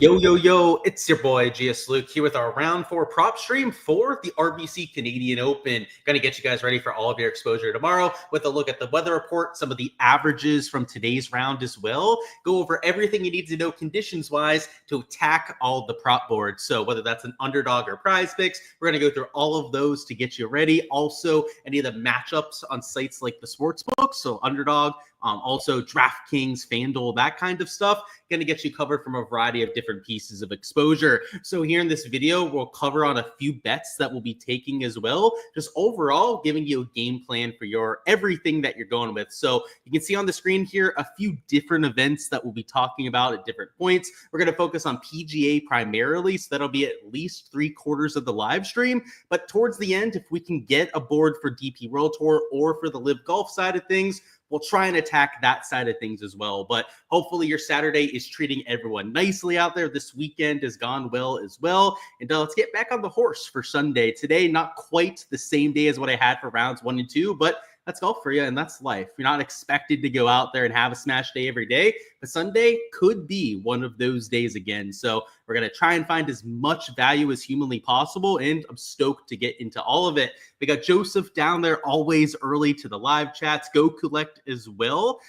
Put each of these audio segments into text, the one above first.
Yo, yo, yo, it's your boy Gsluke here with our round 4 prop stream for the RBC Canadian Open. Gonna get you guys ready for all of your exposure tomorrow with a look at the weather report, some of the averages from today's round as well. Go over everything you need to know conditions-wise to attack all the prop boards. So whether that's an underdog or prize picks, we're gonna go through all of those to get you ready. Also, any of the matchups on sites like the sportsbook, so Underdog, also Draftkings, FanDuel, that kind of stuff, going to get you covered from a variety of different pieces of exposure. So here in this video, we'll cover on a few bets that we'll be taking as well, just overall giving you a game plan for your everything that you're going with. So you can see on the screen here a few different events that we'll be talking about at different points. We're going to focus on PGA primarily, so that'll be at least 3/4 of the live stream. But towards the end, if we can get a board for DP World Tour or for the Live Golf side of things, we'll try and attack that side of things as well. But hopefully your Saturday is treating everyone nicely out there. This weekend has gone well as well. And let's get back on the horse for Sunday. Today, not quite the same day as what I had for rounds 1 and 2, but that's golf for you, and that's life. You're not expected to go out there and have a smash day every day, but Sunday could be one of those days again. So we're going to try and find as much value as humanly possible, and I'm stoked to get into all of it. We got Joseph down there always early to the live chats. Go collect as well.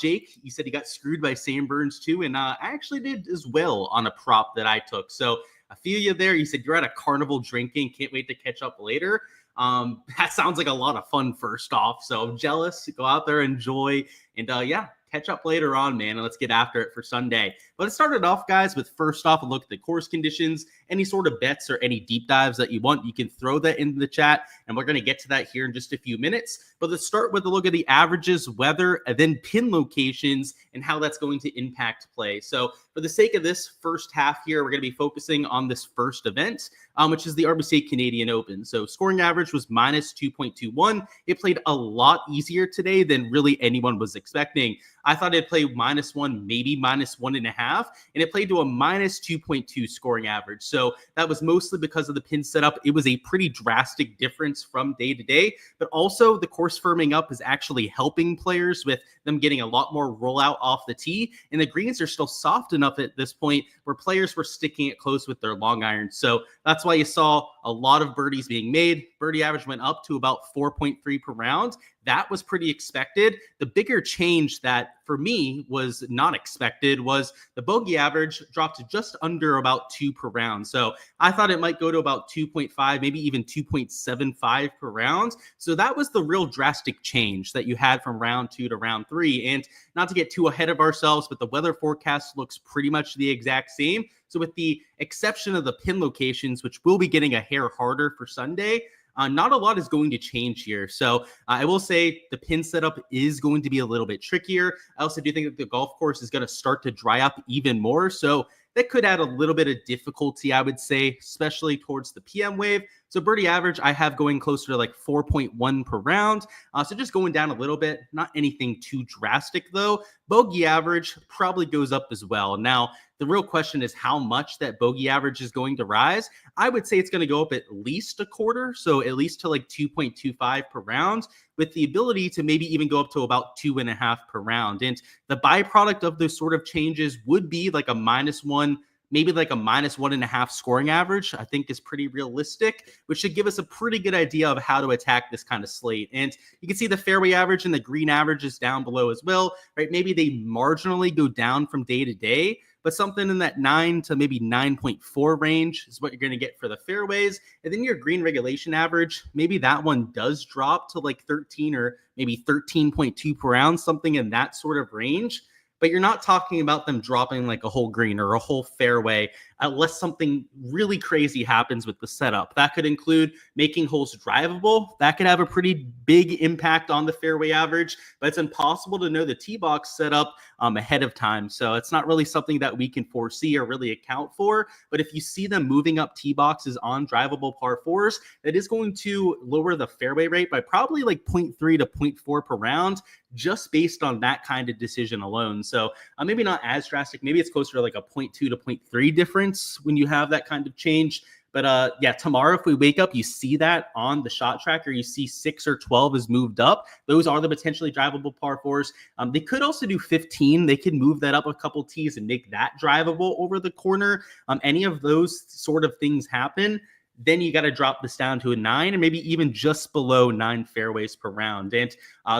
Jake, you said he got screwed by Sam Burns too, and I actually did as well on a prop that I took. So I feel you there. You said you're at a carnival drinking. Can't wait to catch up later. That sounds like a lot of fun first off. So I'm jealous. Go out there, enjoy, and yeah, catch up later on, man, and let's get after it for Sunday. But let's start it off, guys, with first off a look at the course conditions. Any sort of bets or any deep dives that you want, you can throw that into the chat, and we're going to get to that here in just a few minutes. But let's start with a look at the averages, weather, and then pin locations and how that's going to impact play. So for the sake of this first half here, we're going to be focusing on this first event, which is the RBC Canadian Open. So scoring average was minus 2.21. It played a lot easier today than really anyone was expecting. I thought it'd play -1, maybe -1.5, and it played to a minus 2.2 scoring average. So that was mostly because of the pin setup. It was a pretty drastic difference from day to day, but also the course firming up is actually helping players with them getting a lot more rollout off the tee, and the greens are still soft enough at this point where players were sticking it close with their long irons. So that's why you saw a lot of birdies being made. Birdie average went up to about 4.3 per round. That was pretty expected. The bigger change that for me was not expected was the bogey average dropped to just under about 2 per round. So I thought it might go to about 2.5, maybe even 2.75 per round. So that was the real drastic change that you had from round 2 to round 3. And not to get too ahead of ourselves, but the weather forecast looks pretty much the exact same. So with the exception of the pin locations, which will be getting a hair harder for Sunday, not a lot is going to change here. So I will say the pin setup is going to be a little bit trickier. I also do think that the golf course is going to start to dry up even more. So that could add a little bit of difficulty, I would say, especially towards the PM wave. So birdie average, I have going closer to like 4.1 per round. So just going down a little bit, not anything too drastic though. Bogey average probably goes up as well. Now, the real question is how much that bogey average is going to rise. I would say it's going to go up at least 1/4, so at least to like 2.25 per round, with the ability to maybe even go up to about 2.5 per round. And the byproduct of those sort of changes would be like a -1, maybe like a -1.5 scoring average, I think is pretty realistic, which should give us a pretty good idea of how to attack this kind of slate. And you can see the fairway average and the green average is down below as well, right? Maybe they marginally go down from day to day, but something in that 9 to maybe 9.4 range is what you're going to get for the fairways. And then your green regulation average, maybe that one does drop to like 13 or maybe 13.2 per round, something in that sort of range. But you're not talking about them dropping like a whole green or a whole fairway unless something really crazy happens with the setup. That could include making holes drivable. That could have a pretty big impact on the fairway average, but it's impossible to know the tee box setup ahead of time. So it's not really something that we can foresee or really account for. But if you see them moving up tee boxes on drivable par 4s, that is going to lower the fairway rate by probably like 0.3 to 0.4 per round, just based on that kind of decision alone. So maybe not as drastic. Maybe it's closer to like a 0.2 to 0.3 difference when you have that kind of change. But yeah, tomorrow, if we wake up, you see that on the shot tracker, you see 6 or 12 is moved up. Those are the potentially drivable par fours. They could also do 15. They could move that up a couple tees and make that drivable over the corner. Any of those sort of things happen, then you got to drop this down to a 9 and maybe even just below 9 fairways per round. And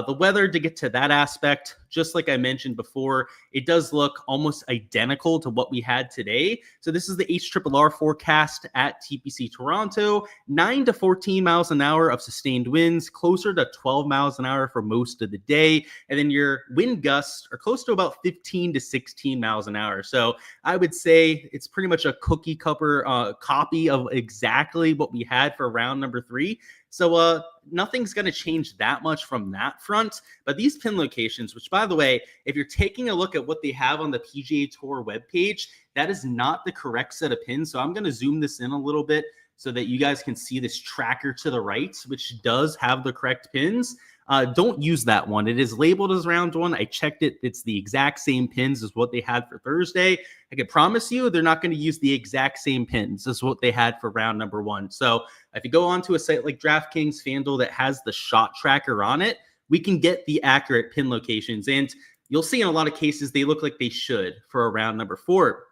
the weather, to get to that aspect, just like I mentioned before, it does look almost identical to what we had today. So this is the HRRR forecast at TPC Toronto, 9 to 14 miles an hour of sustained winds, closer to 12 miles an hour for most of the day. And then your wind gusts are close to about 15 to 16 miles an hour. So I would say it's pretty much a cookie cutter copy of exactly what we had for round number 3. So nothing's going to change that much from that front. But these pin locations, which, by the way, if you're taking a look at what they have on the PGA Tour webpage, that is not the correct set of pins. So I'm going to zoom this in a little bit so that you guys can see this tracker to the right, which does have the correct pins. Don't use that one. It is labeled as round 1. I checked it. It's the exact same pins as what they had for Thursday. I can promise you they're not going to use the exact same pins as what they had for round number 1. So if you go onto a site like Draftkings, FanDuel that has the shot tracker on it, we can get the accurate pin locations. And you'll see in a lot of cases, they look like they should for a round number 4.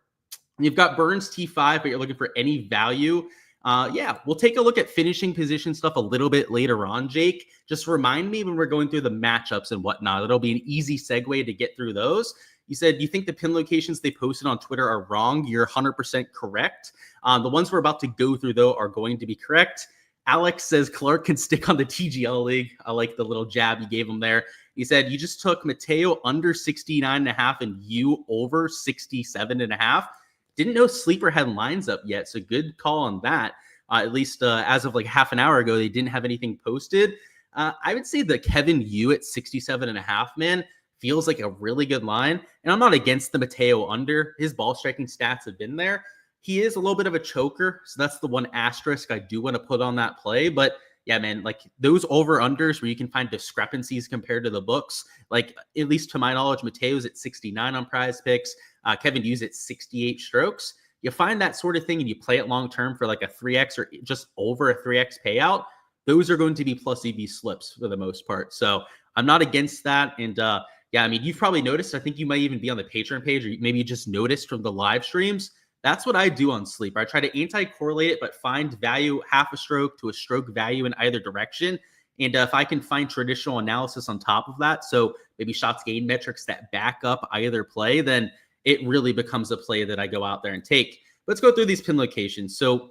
You've got Burns T5, but you're looking for any value. Yeah, we'll take a look at finishing position stuff a little bit later on, Jake. Just remind me when we're going through the matchups and whatnot. It'll be an easy segue to get through those. You said you think the pin locations they posted on Twitter are wrong. You're 100% correct. The ones we're about to go through, though, are going to be correct. Alex says Clark can stick on the TGL league. I like the little jab you gave him there. He said you just took Mateo under 69.5 and you over 67.5. Didn't know Sleeper had lines up yet, so good call on that. At least as of like half an hour ago, they didn't have anything posted. I would say the Kevin Yu at 67.5, man, feels like a really good line. And I'm not against the Mateo under. His ball striking stats have been there. He is a little bit of a choker, so that's the one asterisk I do want to put on that play. But yeah, man, like those over-unders where you can find discrepancies compared to the books, like at least to my knowledge, Mateo's at 69 on Prize Picks. Kevin Hughes at 68 strokes. You find that sort of thing and you play it long-term for like a 3X or just over a 3X payout. Those are going to be plus EV slips for the most part. So I'm not against that. And yeah, I mean, you've probably noticed, I think you might even be on the Patreon page, or maybe you just noticed from the live streams. That's what I do on Sleeper. I try to anti-correlate it, but find value half a stroke to a stroke value in either direction. And if I can find traditional analysis on top of that, so maybe shots gained metrics that back up either play, then it really becomes a play that I go out there and take. Let's go through these pin locations. So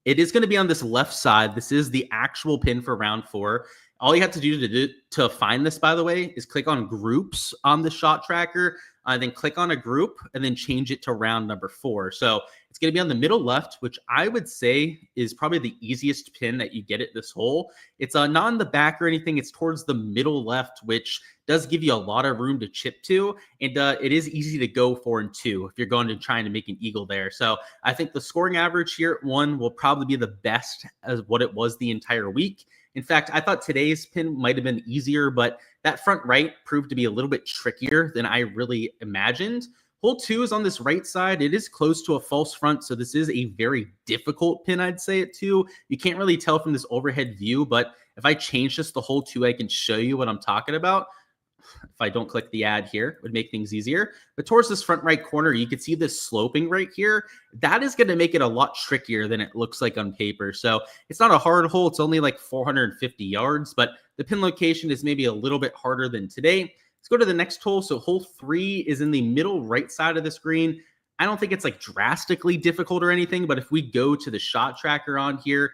it is going to be on this left side. This is the actual pin for round 4. All you have to do to find this, by the way, is click on groups on the shot tracker, then click on a group, and then change it to round number 4. So it's going to be on the middle left, which I would say is probably the easiest pin that you get at this hole. It's not in the back or anything. It's towards the middle left, which does give you a lot of room to chip to. And it is easy to go 4 and 2 if you're going to trying to make an eagle there. So I think the scoring average here at 1 will probably be the best as what it was the entire week. In fact, I thought today's pin might have been easier, but that front right proved to be a little bit trickier than I really imagined. Hole 2 is on this right side. It is close to a false front, so this is a very difficult pin, I'd say it too. You can't really tell from this overhead view, but if I change this to hole 2, I can show you what I'm talking about. If I don't click the ad here, it would make things easier. But towards this front right corner, you can see this sloping right here. That is going to make it a lot trickier than it looks like on paper. So it's not a hard hole. It's only like 450 yards, but the pin location is maybe a little bit harder than today. Let's go to the next hole. So hole 3 is in the middle right side of the screen. I don't think it's like drastically difficult or anything, but if we go to the shot tracker on here,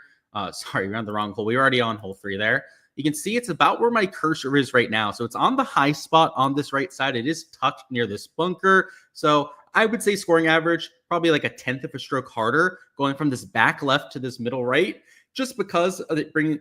sorry, we're on the wrong hole. We're already on hole 3 there. You can see it's about where my cursor is right now. So it's on the high spot on this right side. It is tucked near this bunker. So I would say scoring average, probably like a 1/10 of a stroke harder going from this back left to this middle right, just because of it bringing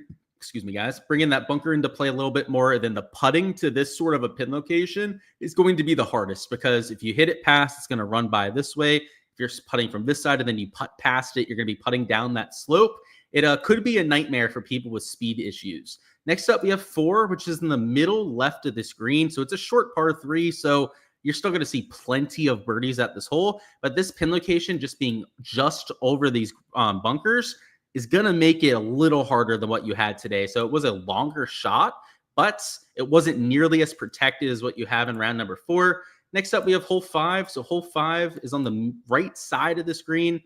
that bunker into play a little bit more than the putting to this sort of a pin location is going to be the hardest, because if you hit it past, it's going to run by this way. If you're putting from this side and then you putt past it, you're going to be putting down that slope. It could be a nightmare for people with speed issues. Next up, we have 4, which is in the middle left of this green. So it's a short par 3. So you're still going to see plenty of birdies at this hole. But this pin location just being just over these bunkers is going to make it a little harder than what you had today. So it was a longer shot, but it wasn't nearly as protected as what you have in round number 4. Next up, we have hole 5. So hole 5 is on the right side of the screen.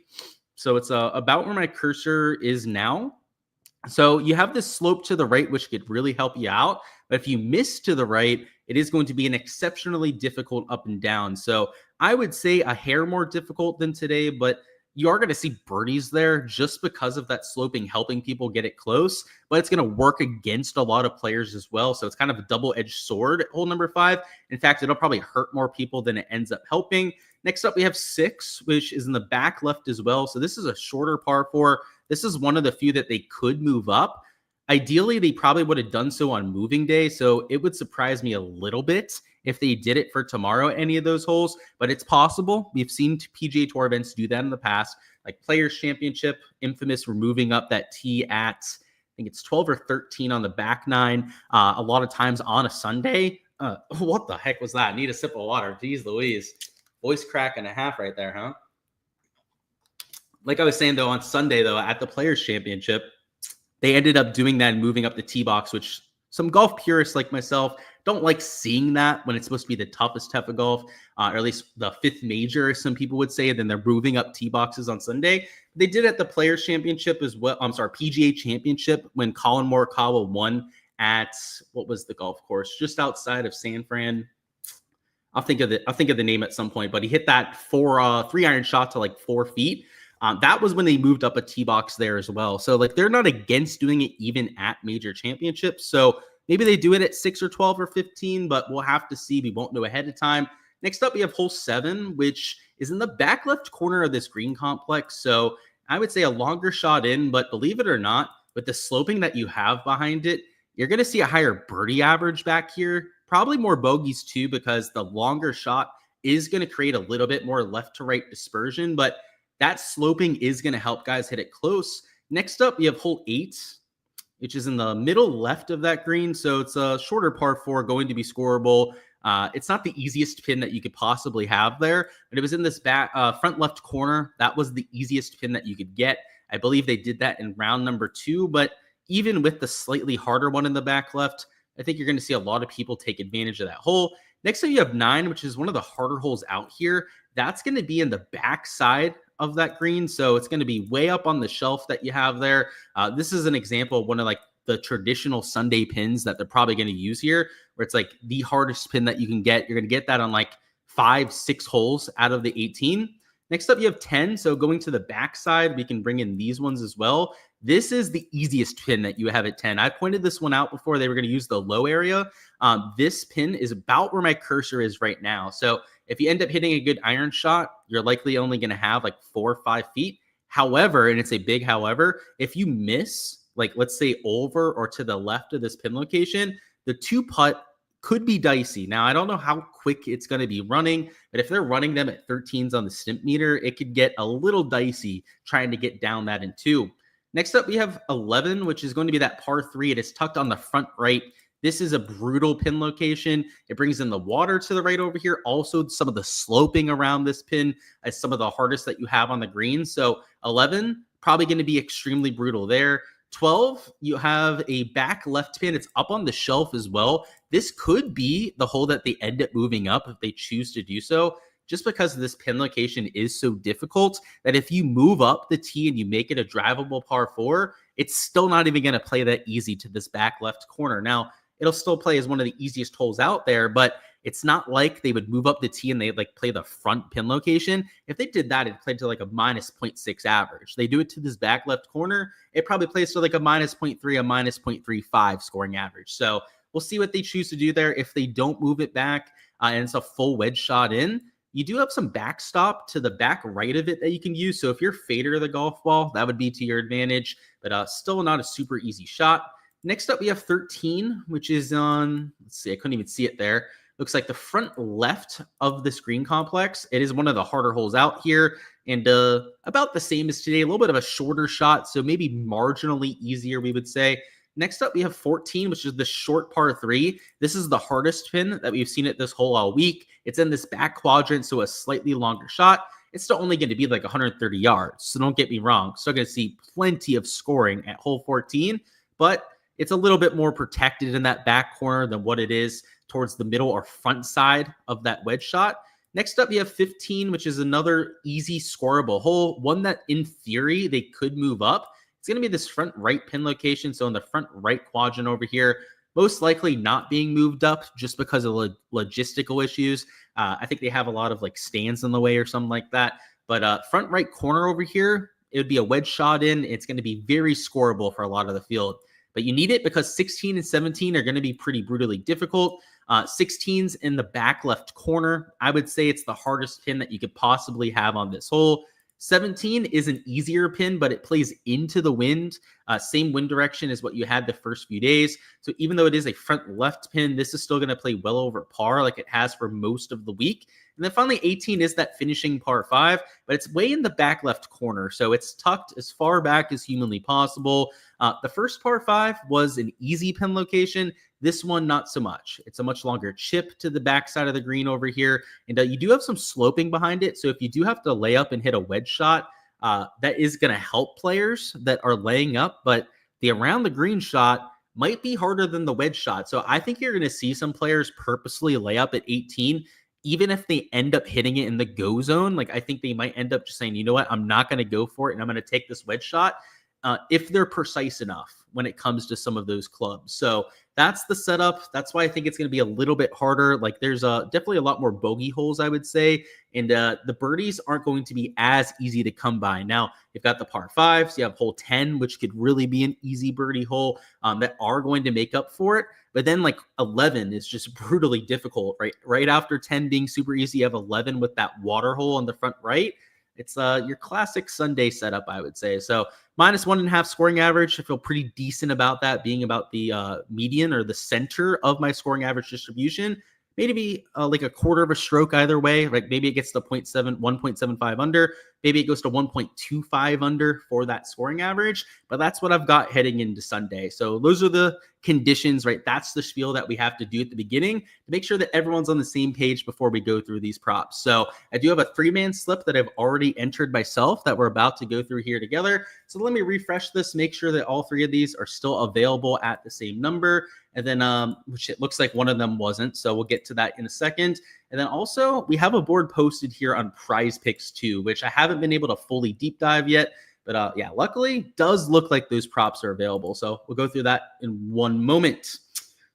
So it's about where my cursor is now. So you have this slope to the right, which could really help you out. But if you miss to the right, it is going to be an exceptionally difficult up and down. So I would say a hair more difficult than today, but you are going to see birdies there just because of that sloping helping people get it close. But it's going to work against a lot of players as well. So it's kind of a double-edged sword at hole number 5. In fact, it'll probably hurt more people than it ends up helping. Next up, we have 6, which is in the back left as well. So this is a shorter par 4. This is one of the few that they could move up. Ideally, they probably would have done so on moving day. So it would surprise me a little bit if they did it for tomorrow, any of those holes, but it's possible. We've seen PGA Tour events do that in the past, like Players Championship, infamous removing up that tee at, I think it's 12 or 13 on the back 9, a lot of times on a Sunday. What the heck was that? I need a sip of water. Jeez Louise. Voice crack and a half right there, huh? Like I was saying, though, on Sunday, though, at the Players Championship, they ended up doing that and moving up the tee box, which some golf purists like myself don't like seeing that when it's supposed to be the toughest type of golf, or at least the 5th major, some people would say. Then they're moving up tee boxes on Sunday. They did it at the Players Championship as well. PGA Championship when Colin Morikawa won at, what was the golf course? Just outside of San Fran. I'll think of the name at some point, but he hit that 3-iron shot to like 4 feet. That was when they moved up a tee box there as well. So like they're not against doing it even at major championships. So maybe they do it at 6 or 12 or 15, but we'll have to see. We won't know ahead of time. Next up, we have hole 7, which is in the back left corner of this green complex. So I would say a longer shot in, but believe it or not, with the sloping that you have behind it, you're going to see a higher birdie average back here. Probably more bogeys too, because the longer shot is going to create a little bit more left to right dispersion, but that sloping is going to help guys hit it close. Next up, we have hole 8, which is in the middle left of that green. So it's a shorter par 4 going to be scoreable. It's not the easiest pin that you could possibly have there, but it was in this back front left corner. That was the easiest pin that you could get. I believe they did that in round number 2, but even with the slightly harder one in the back left, I think you're going to see a lot of people take advantage of that hole. Next up, you have 9, which is one of the harder holes out here. That's going to be in the back side of that green. So it's going to be way up on the shelf that you have there. This is an example of one of like the traditional Sunday pins that they're probably going to use here, where it's like the hardest pin that you can get. You're going to get that on like 5-6 holes out of the 18. Next up, you have 10. So going to the back side, we can bring in these ones as well. This is the easiest pin that you have at 10. I pointed this one out before. They were going to use the low area. This pin is about where my cursor is right now. So if you end up hitting a good iron shot, you're likely only going to have like 4 or 5 feet. However, and it's a big however, if you miss, like let's say over or to the left of this pin location, the 2-putt could be dicey. Now, I don't know how quick it's going to be running, but if they're running them at 13s on the stimp meter, it could get a little dicey trying to get down that in 2. Next up, we have 11, which is going to be that par 3. It is tucked on the front right. This is a brutal pin location. It brings in the water to the right over here. Also, some of the sloping around this pin is some of the hardest that you have on the green. So 11, probably going to be extremely brutal there. 12, you have a back left pin. It's up on the shelf as well. This could be the hole that they end up moving up if they choose to do so, just because this pin location is so difficult that if you move up the tee and you make it a drivable par 4, it's still not even going to play that easy to this back left corner. Now, it'll still play as one of the easiest holes out there, but it's not like they would move up the tee and they like play the front pin location. If they did that, it played to like a minus 0.6 average. They do it to this back left corner, it probably plays to like a minus 0.3, a minus 0.35 scoring average. So we'll see what they choose to do there. If they don't move it back and it's a full wedge shot in, you do have some backstop to the back right of it that you can use. So if you're fader the golf ball, that would be to your advantage, but still not a super easy shot. Next up, we have 13, which is on, let's see, I couldn't even see it there. Looks like the front left of the screen complex. It is one of the harder holes out here and about the same as today, a little bit of a shorter shot. So maybe marginally easier, we would say. Next up, we have 14, which is the short par 3. This is the hardest pin that we've seen it this whole all week. It's in this back quadrant, so a slightly longer shot. It's still only going to be like 130 yards, so don't get me wrong. Still going to see plenty of scoring at hole 14, but it's a little bit more protected in that back corner than what it is towards the middle or front side of that wedge shot. Next up, you have 15, which is another easy scoreable hole, one that in theory they could move up. It's going to be this front right pin location. So in the front right quadrant over here, most likely not being moved up just because of logistical issues. I think they have a lot of like stands in the way or something like that. But front right corner over here, it would be a wedge shot in. It's going to be very scoreable for a lot of the field. But you need it because 16 and 17 are going to be pretty brutally difficult. 16's in the back left corner. I would say it's the hardest pin that you could possibly have on this hole. 17 is an easier pin, but it plays into the wind. Same wind direction as what you had the first few days. So even though it is a front left pin, this is still going to play well over par like it has for most of the week. And then finally, 18 is that finishing par 5, but it's way in the back left corner. So it's tucked as far back as humanly possible. The first par 5 was an easy pin location. This one, not so much. It's a much longer chip to the backside of the green over here. And you do have some sloping behind it. So if you do have to lay up and hit a wedge shot, that is going to help players that are laying up. But the around the green shot might be harder than the wedge shot. So I think you're going to see some players purposely lay up at 18, even if they end up hitting it in the go zone. Like I think they might end up just saying, you know what, I'm not going to go for it and I'm going to take this wedge shot. If they're precise enough when it comes to some of those clubs. So that's the setup. That's why I think it's going to be a little bit harder. Like there's definitely a lot more bogey holes, I would say. And the birdies aren't going to be as easy to come by. Now, you've got the par 5s. You have hole 10, which could really be an easy birdie hole that are going to make up for it. But then like 11 is just brutally difficult, right? Right after 10 being super easy, you have 11 with that water hole on the front right. It's your classic Sunday setup, I would say. So -1.5 scoring average. I feel pretty decent about that being about the median or the center of my scoring average distribution. Maybe like a quarter of a stroke either way. Like maybe it gets to 1.75 under. Maybe it goes to 1.25 under for that scoring average. But that's what I've got heading into Sunday. So those are the conditions, right? That's the spiel that we have to do at the beginning to make sure that everyone's on the same page before we go through these props. So I do have a 3-man slip that I've already entered myself that we're about to go through here together. So let me refresh this, make sure that all 3 of these are still available at the same number. And then, which it looks like one of them wasn't. So we'll get to that in a second. And then also we have a board posted here on Prize Picks too, which I haven't been able to fully deep dive yet. But yeah, luckily does look like those props are available. So we'll go through that in one moment.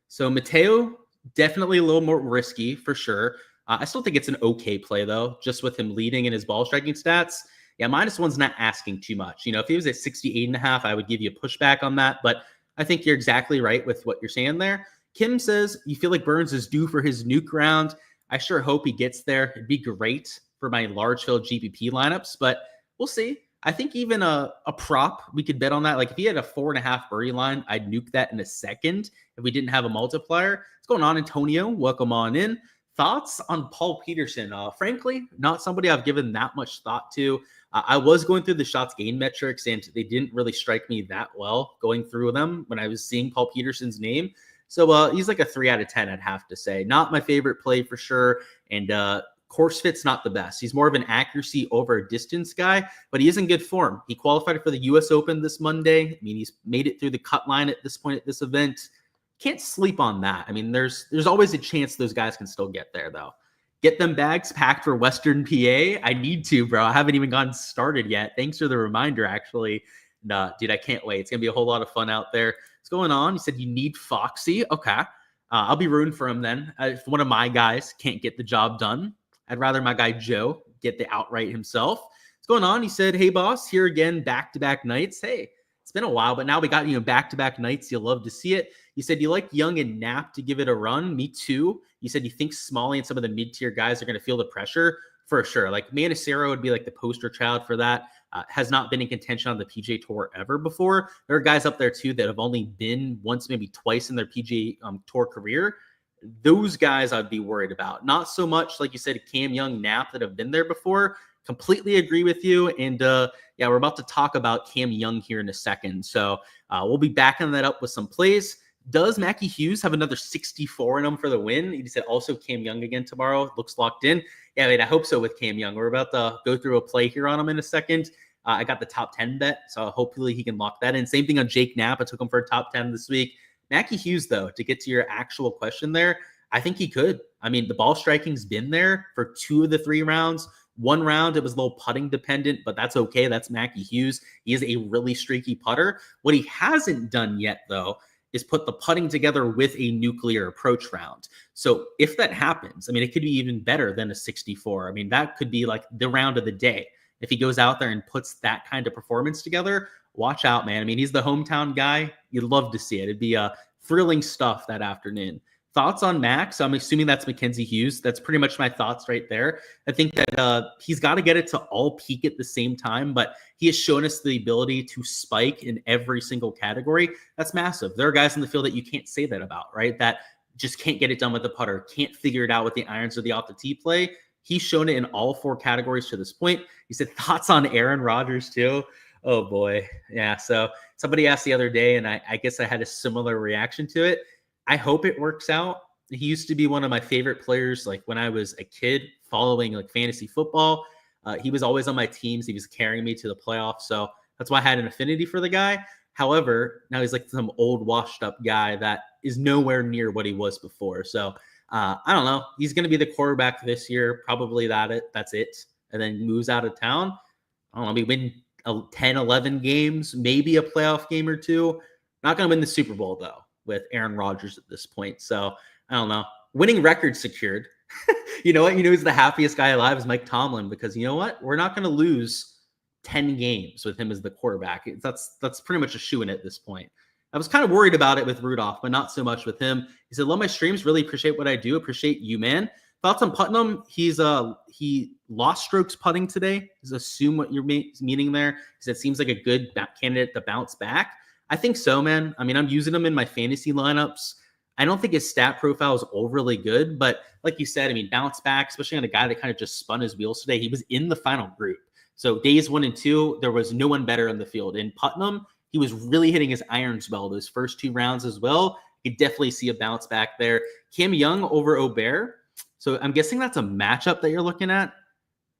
So Mateo, definitely a little more risky for sure. I still think it's an okay play though, just with him leading in his ball striking stats. Yeah, -1's not asking too much. You know, if he was at 68.5, I would give you a pushback on that. But I think you're exactly right with what you're saying there. Kim says, you feel like Burns is due for his nuke round. I sure hope he gets there. It'd be great for my large field GPP lineups, but we'll see. I think even a prop, we could bet on that. Like if he had a 4.5 birdie line, I'd nuke that in a second if we didn't have a multiplier. What's going on, Antonio? Welcome on in. Thoughts on Paul Peterson? Frankly, not somebody I've given that much thought to. I was going through the shots gained metrics, and they didn't really strike me that well going through them when I was seeing Paul Peterson's name. So he's like a 3 out of 10, I'd have to say. Not my favorite play for sure. And course fit's not the best. He's more of an accuracy over a distance guy, but he is in good form. He qualified for the U.S. Open this Monday. I mean, he's made it through the cut line at this point at this event. Can't sleep on that. I mean, there's always a chance those guys can still get there, though. Get them bags packed for Western PA. I need to, bro. I haven't even gotten started yet. Thanks for the reminder, actually. Dude, I can't wait. It's going to be a whole lot of fun out there. What's going on? You said you need Foxy. Okay. I'll be rooting for him then. If one of my guys can't get the job done, I'd rather my guy Joe get the outright himself. What's going on? He said, hey, boss, here again, back-to-back nights. Hey, it's been a while, but now we got, back-to-back nights. You'll love to see it. You said you like Young and Knapp to give it a run. Me too. You said you think Smalley and some of the mid-tier guys are going to feel the pressure. For sure. Like Manicero would be like the poster child for that. Has not been in contention on the PGA Tour ever before. There are guys up there too that have only been once, maybe twice in their PGA Tour career. Those guys I'd be worried about. Not so much, like you said, Cam Young, Knapp that have been there before. Completely agree with you. And yeah, we're about to talk about Cam Young here in a second. So we'll be backing that up with some plays. Does Mackie Hughes have another 64 in him for the win? He said also Cam Young again tomorrow. Looks locked in. Yeah, I hope so with Cam Young. We're about to go through a play here on him in a second. I got the top 10 bet, so hopefully he can lock that in. Same thing on Jake Knapp. I took him for a top 10 this week. Mackie Hughes, though, to get to your actual question there, I think he could. I mean, the ball striking's been there for 2 of the 3 rounds. 1 round, it was a little putting dependent, but that's okay. That's Mackie Hughes. He is a really streaky putter. What he hasn't done yet, though, is put the putting together with a nuclear approach round. So if that happens, I mean, it could be even better than a 64. I mean, that could be like the round of the day. If he goes out there and puts that kind of performance together, watch out, man. I mean, he's the hometown guy. You'd love to see it. It'd be thrilling stuff that afternoon. Thoughts on Max? I'm assuming that's Mackenzie Hughes. That's pretty much my thoughts right there. I think that he's got to get it to all peak at the same time, but he has shown us the ability to spike in every single category. That's massive. There are guys in the field that you can't say that about, right? That just can't get it done with the putter, can't figure it out with the irons or the off the tee play. He's shown it in all 4 categories to this point. He said thoughts on Aaron Rodgers too. Oh boy. Yeah. So somebody asked the other day, and I guess I had a similar reaction to it. I hope it works out. He used to be one of my favorite players, like when I was a kid following like fantasy football. He was always on my teams. He was carrying me to the playoffs. So that's why I had an affinity for the guy. However, now he's like some old washed up guy that is nowhere near what he was before. So I don't know. He's going to be the quarterback this year. Probably that's it. And then moves out of town. I don't know. We win 10, 11 games, maybe a playoff game or 2. Not going to win the Super Bowl, though, with Aaron Rodgers at this point. So I don't know. Winning record secured. You know what? You know who's the happiest guy alive is Mike Tomlin, because you know what? We're not going to lose 10 games with him as the quarterback. That's pretty much a shoo-in at this point. I was kind of worried about it with Rudolph, but not so much with him. He said, love my streams. Really appreciate what I do. Appreciate you, man. Thoughts on Putnam? He lost strokes putting today. Just assume what you're meaning there. He said, seems like a good candidate to bounce back. I think so, man. I mean, I'm using him in my fantasy lineups. I don't think his stat profile is overly good, but like you said, I mean, bounce back, especially on a guy that kind of just spun his wheels today. He was in the final group. So days 1 and 2, there was no one better in the field. In Putnam, he was really hitting his irons well those first 2 rounds as well. You could definitely see a bounce back there. Cam Young over Aubert. So I'm guessing that's a matchup that you're looking at.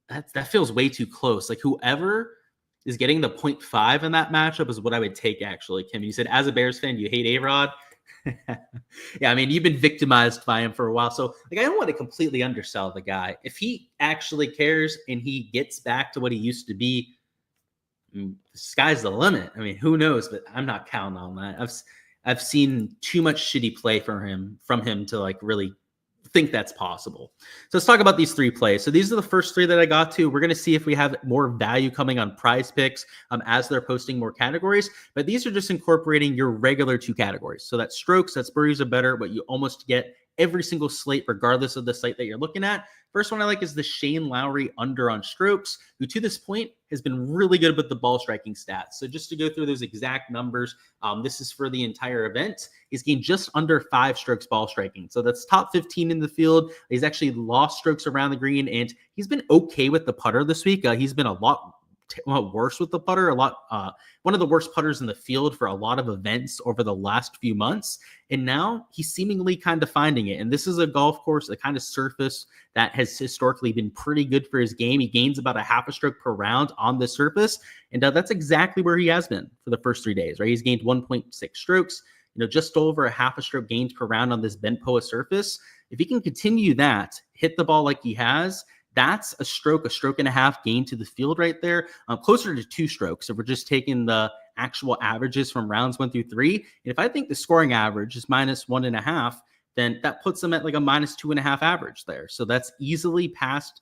That feels way too close. Like whoever is getting the 0.5 in that matchup is what I would take, actually, Kim. You said as a Bears fan, you hate A-Rod. Yeah, I mean, you've been victimized by him for a while. So like, I don't want to completely undersell the guy. If he actually cares and he gets back to what he used to be, the sky's the limit. I mean, who knows? But I'm not counting on that. I've seen too much shitty play from him to like really think that's possible. So let's talk about these 3 plays. So these are the first 3 that I got to. We're going to see if we have more value coming on Prize Picks as they're posting more categories. But these are just incorporating your regular 2 categories. So that's strokes, that's birdies are better, but you almost get every single slate, regardless of the site that you're looking at. First one I like is the Shane Lowry under on strokes, who to this point has been really good with the ball striking stats. So just to go through those exact numbers, this is for the entire event. He's gained just under 5 strokes ball striking. So that's top 15 in the field. He's actually lost strokes around the green, and he's been okay with the putter this week. He's been a lot worse with the putter, one of the worst putters in the field for a lot of events over the last few months. And now he's seemingly kind of finding it. And this is a golf course, a kind of surface that has historically been pretty good for his game. He gains about a half a stroke per round on the surface. And that's exactly where he has been for the first 3 days, right? He's gained 1.6 strokes, just over a half a stroke gains per round on this bent POA surface. If he can continue that, hit the ball like he has, that's a stroke and a half gain to the field right there, closer to 2 strokes. If we're just taking the actual averages from rounds 1 through 3. And if I think the scoring average is -1.5, then that puts them at like a -2.5 average there. So that's easily past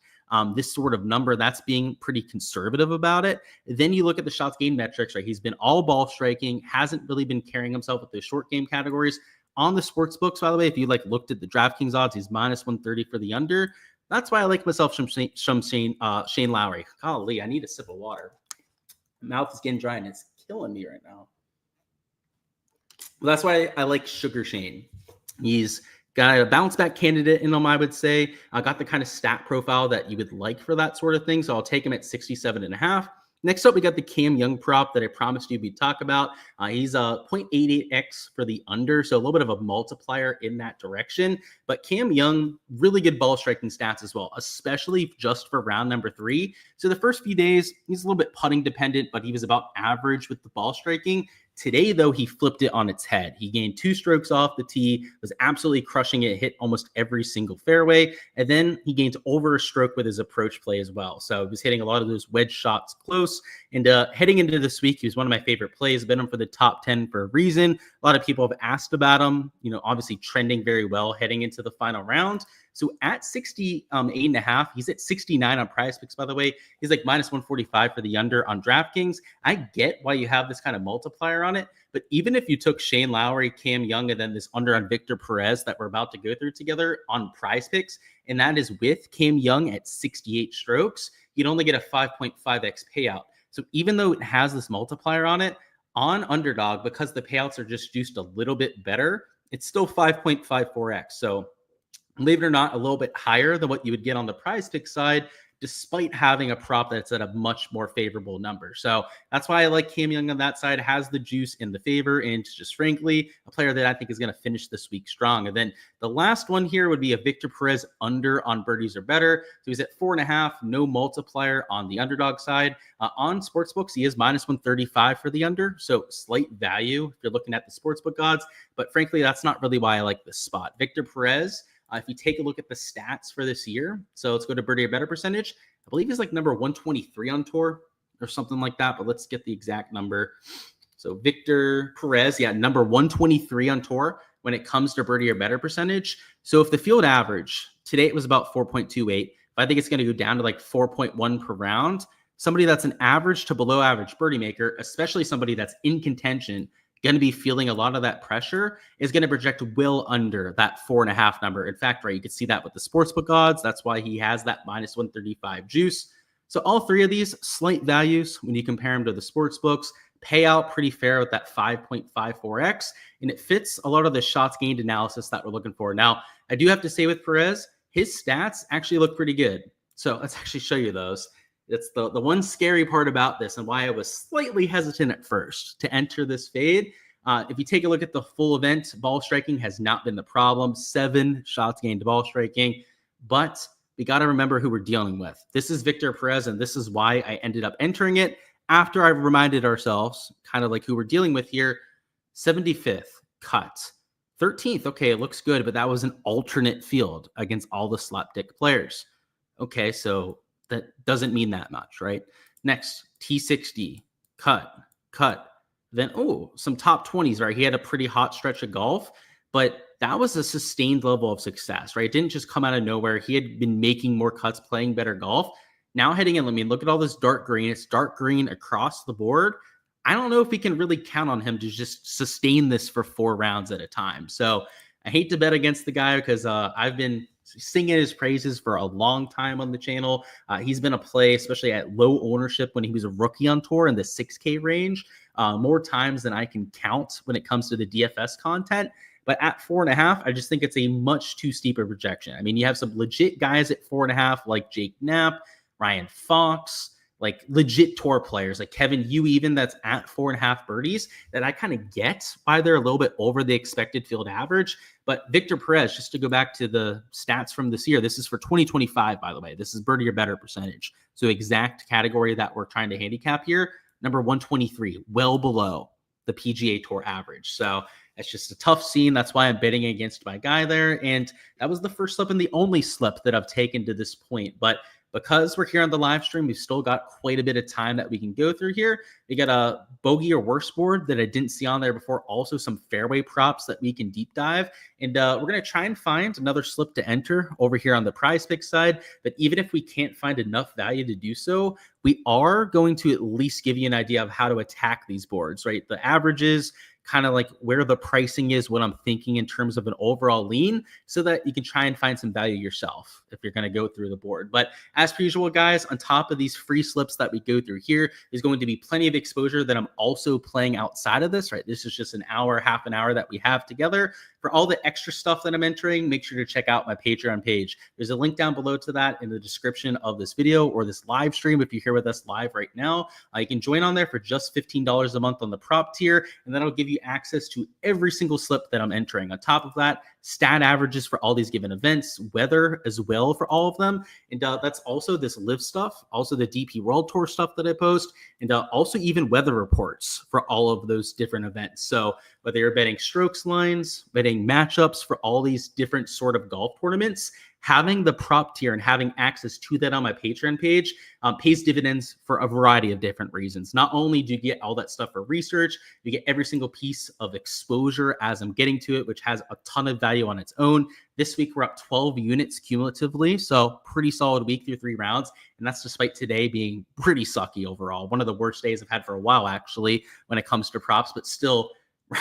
this sort of number. That's being pretty conservative about it. Then you look at the shots gained metrics, right? He's been all ball striking, hasn't really been carrying himself with the short game categories. On the sports books, by the way, if you looked at the Draftkings odds, he's -130 for the under. That's why I like myself some Shane Lowry. Golly, I need a sip of water. My mouth is getting dry and it's killing me right now. Well, that's why I like Sugar Shane. He's got a bounce back candidate in him, I would say. I got the kind of stat profile that you would like for that sort of thing. So I'll take him at 67.5. Next up, we got the Cam Young prop that I promised you we'd talk about. He's a 0.88x for the under, so a little bit of a multiplier in that direction. But Cam Young, really good ball striking stats as well, especially just for round number 3. So the first few days, he's a little bit putting dependent, but he was about average with the ball striking. Today, though, he flipped it on its head. He gained 2 strokes off the tee, was absolutely crushing it, hit almost every single fairway, and then he gained over a stroke with his approach play as well. So he was hitting a lot of those wedge shots close, and heading into this week, he was one of my favorite plays. Been him for the top 10 for a reason. A lot of people have asked about him, obviously trending very well heading into the final round. So at 68.5, he's at 69 on Prize Picks, by the way. He's like minus 145 for the under on Draftkings. I get why you have this kind of multiplier on it, but even if you took Shane Lowry, Cam Young, and then this under on Victor Perez that we're about to go through together on Prize Picks, and that is with Cam Young at 68 strokes, you'd only get a 5.5x payout. So even though it has this multiplier on it, on Underdog, because the payouts are just juiced a little bit better, it's still 5.54x. So believe it or not, a little bit higher than what you would get on the Prize Pick side, despite having a prop that's at a much more favorable number. So that's why I like Cam Young on that side, has the juice in the favor, and just frankly, a player that I think is going to finish this week strong. And then the last one here would be a Victor Perez under on birdies or better. So he's at 4.5, no multiplier on the Underdog side. On sportsbooks, he is minus 135 for the under, so slight value if you're looking at the sportsbook odds. But frankly, that's not really why I like this spot. Victor Perez, if you take a look at the stats for this year, so let's go to birdie or better percentage. I believe he's like number 123 on tour or something like that, but let's get the exact number. So Victor Perez, number 123 on tour when it comes to birdie or better percentage. So if the field average, today it was about 4.28, but I think it's going to go down to like 4.1 per round. Somebody that's an average to below average birdie maker, especially somebody that's in contention, going to be feeling a lot of that pressure, is going to project well under that 4.5 number. In fact, right, you can see that with the sportsbook odds. That's why he has that minus 135 juice. So all three of these slight values when you compare them to the sportsbooks, payout pretty fair with that 5.54x, and it fits a lot of the shots gained analysis that we're looking for. Now, I do have to say with Perez, his stats actually look pretty good. So let's actually show you those. It's the one scary part about this and why I was slightly hesitant at first to enter this fade. If you take a look at the full event, ball striking has not been the problem. 7 shots gained to ball striking, but we got to remember who we're dealing with. This is Victor Perez, and this is why I ended up entering it after I reminded ourselves kind of like who we're dealing with here. 75th cut. 13th, okay, it looks good, but that was an alternate field against all the slapdick players. Okay, so that doesn't mean that much, right? Next, T60, cut. Then, some top 20s, right? He had a pretty hot stretch of golf, but that was a sustained level of success, right? It didn't just come out of nowhere. He had been making more cuts, playing better golf. Now heading in, look at all this dark green. It's dark green across the board. I don't know if we can really count on him to just sustain this for 4 rounds at a time. So I hate to bet against the guy because I've been singing his praises for a long time on the channel. He's been a play, especially at low ownership when he was a rookie on tour in the 6K range, more times than I can count when it comes to the DFS content. But at 4.5, I just think it's a much too steep a projection. I mean, you have some legit guys at 4.5, like Jake Knapp, Ryan Fox, like legit tour players like Kevin Yu, even that's at 4.5 birdies, that I kind of get why they're a little bit over the expected field average. But Victor Perez, just to go back to the stats from this year, this is for 2025, by the way. This is birdie or better percentage. So exact category that we're trying to handicap here, number 123, well below the PGA Tour average. So it's just a tough scene. That's why I'm betting against my guy there. And that was the first slip and the only slip that I've taken to this point. But because we're here on the live stream, we've still got quite a bit of time that we can go through here. We got a bogey or worse board that I didn't see on there before. Also some fairway props that we can deep dive. And we're going to try and find another slip to enter over here on the Prize Pick side. But even if we can't find enough value to do so, we are going to at least give you an idea of how to attack these boards, right? The averages, kind of like where the pricing is, what I'm thinking in terms of an overall lean, so that you can try and find some value yourself if you're going to go through the board. But as per usual, guys, on top of these free slips that we go through here is going to be plenty of exposure that I'm also playing outside of this, right? This is just an hour, half an hour that we have together. For all the extra stuff that I'm entering, make sure to check out my Patreon page. There's a link down below to that in the description of this video or this live stream. If you're here with us live right now, you can join on there for just $15 a month on the prop tier, and then I'll give you access to every single slip that I'm entering. On top of that, stat averages for all these given events, weather as well for all of them. And that's also this live stuff, also the DP World Tour stuff that I post, and also even weather reports for all of those different events. So whether you're betting strokes lines, betting matchups for all these different sort of golf tournaments, having the prop tier and having access to that on my Patreon page pays dividends for a variety of different reasons. Not only do you get all that stuff for research, you get every single piece of exposure as I'm getting to it, which has a ton of value on its own. This week, we're up 12 units cumulatively, so pretty solid week through 3 rounds, and that's despite today being pretty sucky overall. One of the worst days I've had for a while, actually, when it comes to props, but still,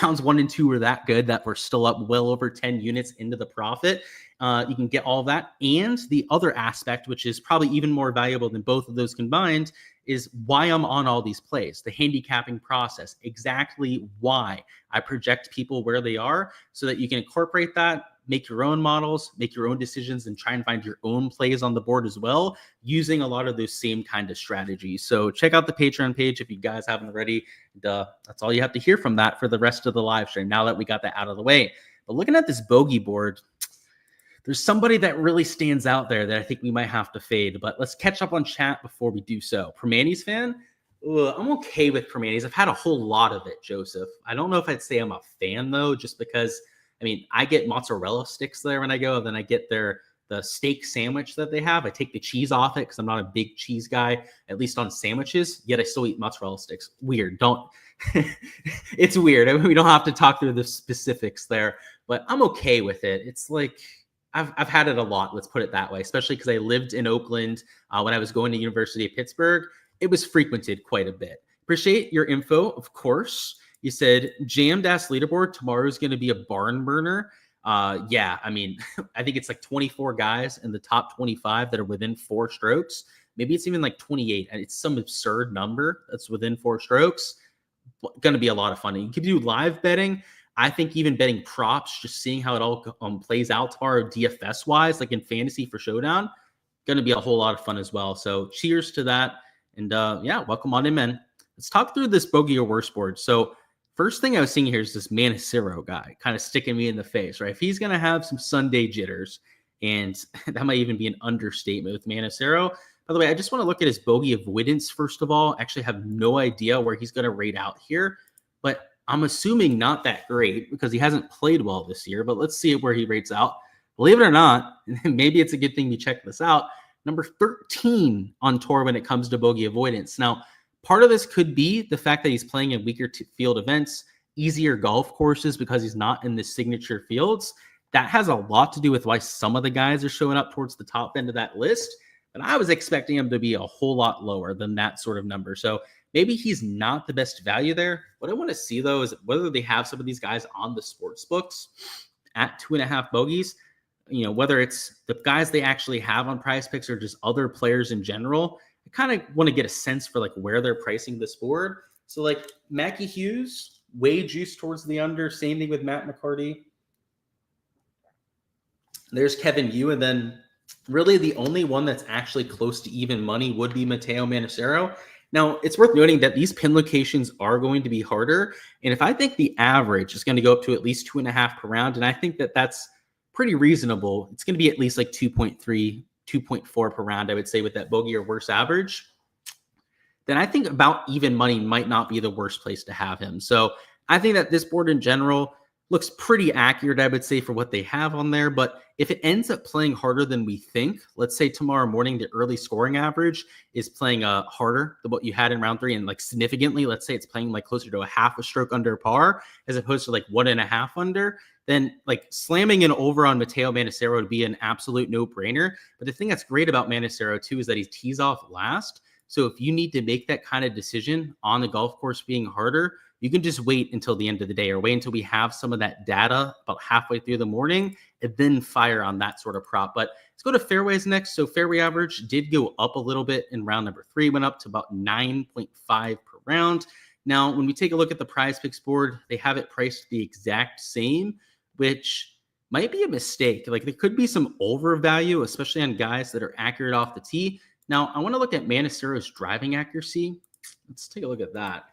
rounds 1 and 2 were that good that we're still up well over 10 units into the profit. You can get all that. And the other aspect, which is probably even more valuable than both of those combined, is why I'm on all these plays, the handicapping process, exactly why I project people where they are so that you can incorporate that, make your own models, make your own decisions, and try and find your own plays on the board as well, using a lot of those same kind of strategies. So check out the Patreon page if you guys haven't already. That's all you have to hear from that for the rest of the live stream, now that we got that out of the way. But looking at this bogey board, there's somebody that really stands out there that I think we might have to fade. But let's catch up on chat before we do so. Permanis fan? I'm okay with Permanis. I've had a whole lot of it, Joseph. I don't know if I'd say I'm a fan, though, just because, I mean, I get mozzarella sticks there when I go, and then I get the steak sandwich that they have. I take the cheese off it because I'm not a big cheese guy, at least on sandwiches, yet I still eat mozzarella sticks. Weird. It's weird. I mean, we don't have to talk through the specifics there, but I'm okay with it. It's like, I've had it a lot, let's put it that way, especially because I lived in Oakland when I was going to University of Pittsburgh. It was frequented quite a bit. Appreciate your info, of course. You said, jammed ass leaderboard, tomorrow's going to be a barn burner. Yeah, I mean, I think it's like 24 guys in the top 25 that are within 4 strokes. Maybe it's even like 28. And it's some absurd number that's within 4 strokes. Going to be a lot of fun. You can do live betting. I think even betting props, just seeing how it all plays out tomorrow DFS wise, like in fantasy for Showdown, going to be a whole lot of fun as well. So cheers to that. And yeah, welcome on in, man. Let's talk through this bogey or worse board. So first thing I was seeing here is this Manicero guy kind of sticking me in the face, right? If he's going to have some Sunday jitters, and that might even be an understatement with Manicero. By the way, I just want to look at his bogey avoidance first of all. Actually have no idea where he's going to rate out here, but I'm assuming not that great because he hasn't played well this year, but let's see where he rates out. Believe it or not, maybe it's a good thing we check this out. Number 13 on tour when it comes to bogey avoidance. Now, part of this could be the fact that he's playing in weaker field events, easier golf courses because he's not in the signature fields. That has a lot to do with why some of the guys are showing up towards the top end of that list. But I was expecting him to be a whole lot lower than that sort of number. So maybe he's not the best value there. What I want to see, though, is whether they have some of these guys on the sports books at 2.5 bogeys. You know, whether it's the guys they actually have on Prize Picks or just other players in general. I kind of want to get a sense for like where they're pricing this board. So like Mackie Hughes, way juiced towards the under. Same thing with Matt McCarty. There's Kevin Yu, and then really the only one that's actually close to even money would be Matteo Manicero. Now, it's worth noting that these pin locations are going to be harder. And if I think the average is going to go up to at least 2.5 per round, and I think that that's pretty reasonable, it's going to be at least like 2.3, 2.4 per round, I would say, with that bogey or worse average, then I think about even money might not be the worst place to have him. So I think that this board in general looks pretty accurate, I would say, for what they have on there. But if it ends up playing harder than we think, let's say tomorrow morning, the early scoring average is playing harder than what you had in round 3, and like significantly, let's say it's playing like closer to a half a stroke under par, as opposed to like 1.5 under, then like slamming an over on Matteo Manicero would be an absolute no-brainer. But the thing that's great about Manicero too is that he tees off last. So if you need to make that kind of decision on the golf course being harder, you can just wait until the end of the day or wait until we have some of that data about halfway through the morning and then fire on that sort of prop. But let's go to fairways next. So fairway average did go up a little bit in round number 3, went up to about 9.5 per round. Now, when we take a look at the Prize Picks board, they have it priced the exact same, which might be a mistake. Like there could be some overvalue, especially on guys that are accurate off the tee. Now, I want to look at Manicero's driving accuracy. Let's take a look at that.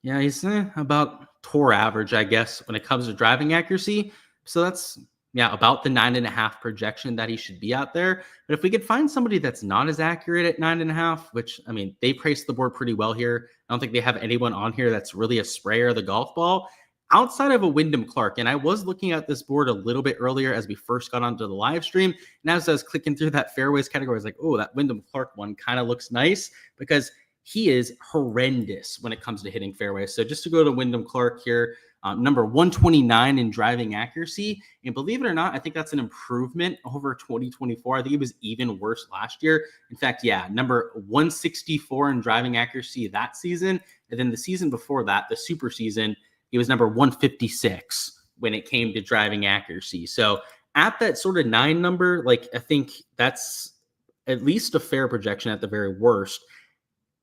Yeah, he's about tour average, I guess, when it comes to driving accuracy. So that's, about the 9.5 projection that he should be out there. But if we could find somebody that's not as accurate at 9.5, which, I mean, they priced the board pretty well here. I don't think they have anyone on here that's really a sprayer of the golf ball outside of a Wyndham Clark. And I was looking at this board a little bit earlier as we first got onto the live stream. And as I was clicking through that fairways category, I was like, oh, that Wyndham Clark one kind of looks nice because he is horrendous when it comes to hitting fairways. So just to go to Wyndham Clark here, number 129 in driving accuracy. And believe it or not, I think that's an improvement over 2024. I think it was even worse last year. In fact, number 164 in driving accuracy that season. And then the season before that, the super season, he was number 156 when it came to driving accuracy. So at that sort of 9 number, like I think that's at least a fair projection at the very worst,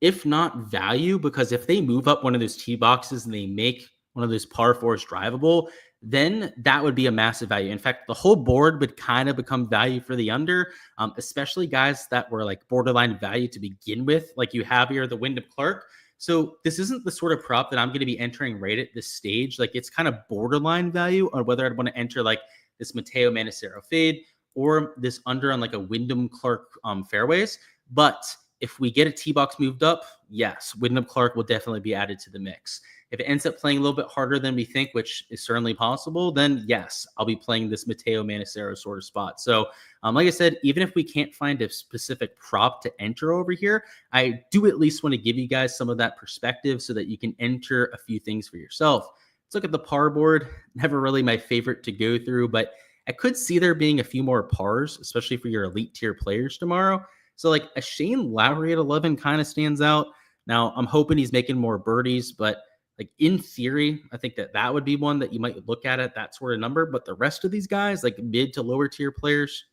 if not value, because if they move up one of those tee boxes and they make one of those par 4s drivable, then that would be a massive value. In fact, the whole board would kind of become value for the under, especially guys that were like borderline value to begin with, like you have here, the Wyndham Clark. So this isn't the sort of prop that I'm going to be entering right at this stage. Like it's kind of borderline value on whether I'd want to enter like this Matteo Manicero fade or this under on like a Wyndham Clark fairways. But if we get a tee box moved up, yes, Wyndham Clark will definitely be added to the mix. If it ends up playing a little bit harder than we think, which is certainly possible, then yes, I'll be playing this Matteo Manicero sort of spot. So like I said, even if we can't find a specific prop to enter over here, I do at least want to give you guys some of that perspective so that you can enter a few things for yourself. Let's look at the par board. Never really my favorite to go through, but I could see there being a few more pars, especially for your elite tier players tomorrow. So like a Shane Lowry at 11 kind of stands out. Now I'm hoping he's making more birdies, but like in theory, I think that would be one that you might look at that sort of number. But the rest of these guys, like mid to lower tier players,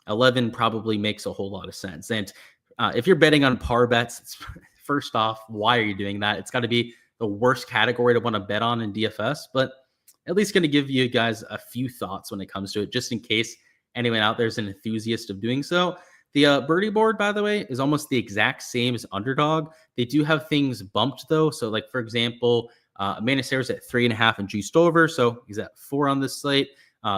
11 probably makes a whole lot of sense. And if you're betting on par bets, first off, why are you doing that? It's got to be the worst category to want to bet on in DFS, but at least going to give you guys a few thoughts when it comes to it, just in case anyone out there is an enthusiast of doing so. The birdie board, by the way, is almost the exact same as Underdog. They do have things bumped, though. So, like, for example, Manicero's at 3.5 and juiced over. So he's at 4 on this slate.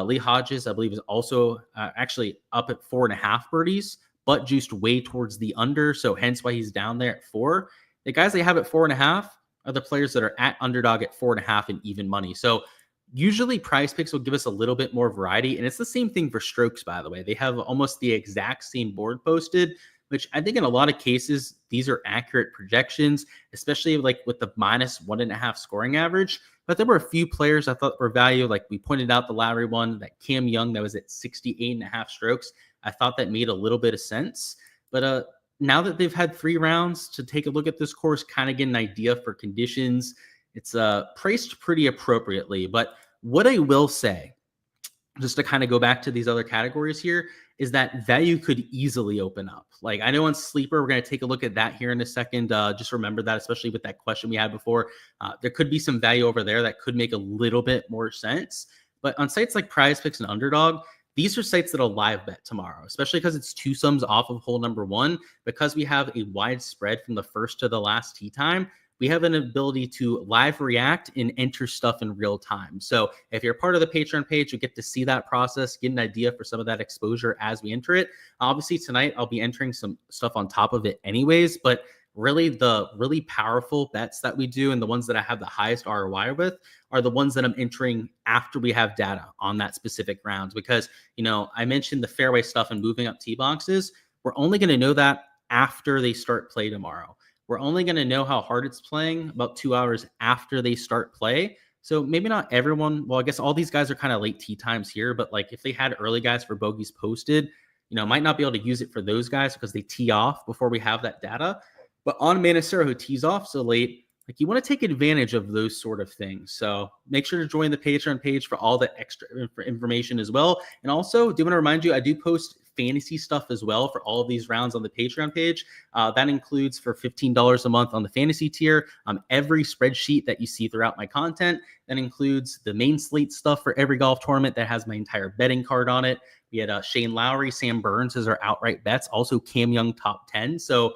Lee Hodges, I believe, is also actually up at 4.5 birdies, but juiced way towards the under. So hence why he's down there at 4. The guys they have at 4.5 are the players that are at Underdog at 4.5 and even money. So usually Prize Picks will give us a little bit more variety. And it's the same thing for strokes, by the way. They have almost the exact same board posted, which I think in a lot of cases, these are accurate projections, especially like with the minus 1.5 scoring average. But there were a few players I thought were value. Like we pointed out the Lowry one, that Cam Young that was at 68.5 strokes. I thought that made a little bit of sense. But now that they've had 3 rounds to take a look at this course, kind of get an idea for conditions, it's priced pretty appropriately. But what I will say, just to kind of go back to these other categories here, is that value could easily open up. Like I know on Sleeper, we're going to take a look at that here in a second. Just remember that, especially with that question we had before, there could be some value over there that could make a little bit more sense. But on sites like Prize Picks and Underdog, these are sites that'll live bet tomorrow, especially because it's 2 sums off of hole number 1. Because we have a wide spread from the first to the last tee time, we have an ability to live react and enter stuff in real time. So if you're part of the Patreon page, you get to see that process, get an idea for some of that exposure as we enter it. Obviously, tonight I'll be entering some stuff on top of it anyways, but really the really powerful bets that we do and the ones that I have the highest ROI with are the ones that I'm entering after we have data on that specific round. Because, I mentioned the fairway stuff and moving up tee boxes. We're only going to know that after they start play tomorrow. We're only going to know how hard it's playing about 2 hours after they start play. So maybe not everyone, well, I guess all these guys are kind of late tee times here, but like if they had early guys for bogeys posted, might not be able to use it for those guys because they tee off before we have that data. But on Manicero, who tees off so late, Like, you want to take advantage of those sort of things. So make sure to join the Patreon page for all the extra information as well. And also, do want to remind you, I do post fantasy stuff as well for all of these rounds on the Patreon page. That includes for $15 a month on the fantasy tier, every spreadsheet that you see throughout my content. That includes the main slate stuff for every golf tournament that has my entire betting card on it. We had Shane Lowry, Sam Burns as our outright bets, also Cam Young top 10. So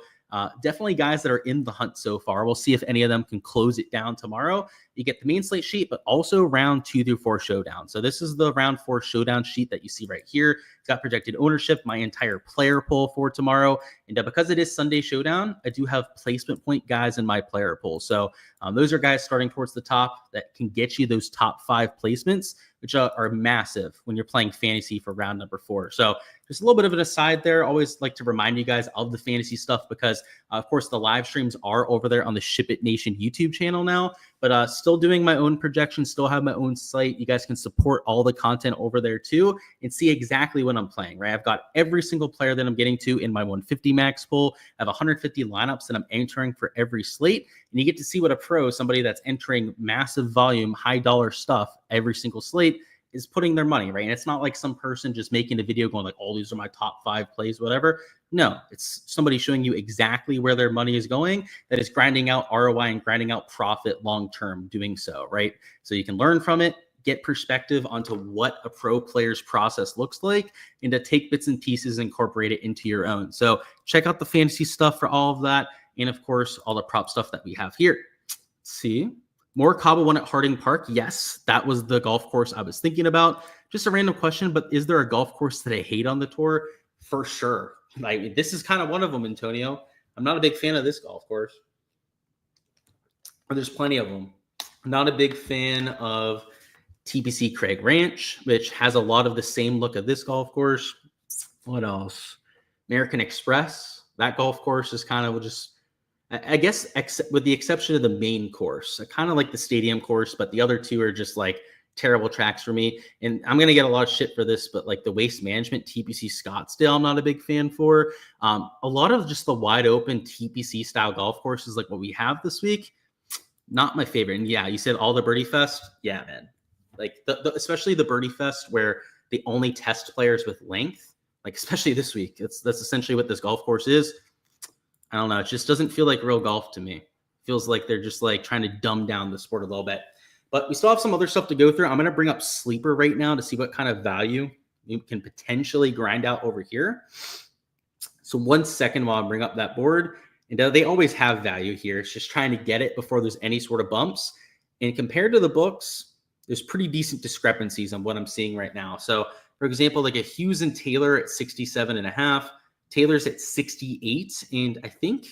definitely guys that are in the hunt so far. We'll see if any of them can close it down tomorrow. You get the main slate sheet, but also round 2 through 4 showdown. So this is the round 4 showdown sheet that you see right here. It's got projected ownership, my entire player pool for tomorrow. And because it is Sunday showdown, I do have placement point guys in my player pool. So those are guys starting towards the top that can get you those top 5 placements, which are massive when you're playing fantasy for round number 4. So just a little bit of an aside there. Always like to remind you guys of the fantasy stuff because, of course, the live streams are over there on the Ship It Nation YouTube channel now. But still doing my own projections, still have my own site. You guys can support all the content over there too and see exactly what I'm playing, right? I've got every single player that I'm getting to in my 150 max pool. I have 150 lineups that I'm entering for every slate. And you get to see what a pro, somebody that's entering massive volume, high dollar stuff every single slate, is putting their money, right? And it's not like some person just making a video going like, oh, these are my top 5 plays, whatever. No, it's somebody showing you exactly where their money is going that is grinding out ROI and grinding out profit long-term doing so, right? So you can learn from it, get perspective onto what a pro player's process looks like, and to take bits and pieces and incorporate it into your own. So check out the fantasy stuff for all of that. And of course, all the prop stuff that we have here. Let's see. More Cabo One at Harding Park. Yes, that was the golf course I was thinking about. Just a random question, but is there a golf course that I hate on the tour? For sure. Like, this is kind of one of them, Antonio. I'm not a big fan of this golf course. There's plenty of them. I'm not a big fan of TPC Craig Ranch, which has a lot of the same look of this golf course. What else? American Express. That golf course is kind of just, I guess, with the exception of the main course. I kind of like the stadium course, but the other two are just like terrible tracks for me. And I'm going to get a lot of shit for this, but like the Waste Management TPC Scottsdale, I'm not a big fan for. A lot of just the wide open TPC style golf courses like what we have this week, not my favorite. And yeah, you said all the Birdie Fest. Yeah, man. Like especially the Birdie Fest where they only test players with length, like especially this week. That's essentially what this golf course is. I don't know. It just doesn't feel like real golf to me. It feels like they're just like trying to dumb down the sport a little bit. But we still have some other stuff to go through. I'm going to bring up Sleeper right now to see what kind of value you can potentially grind out over here. So 1 second while I bring up that board. And they always have value here. It's just trying to get it before there's any sort of bumps. And compared to the books, there's pretty decent discrepancies on what I'm seeing right now. So, for example, like a Hughes and Taylor at 67.5. Taylor's at 68. And I think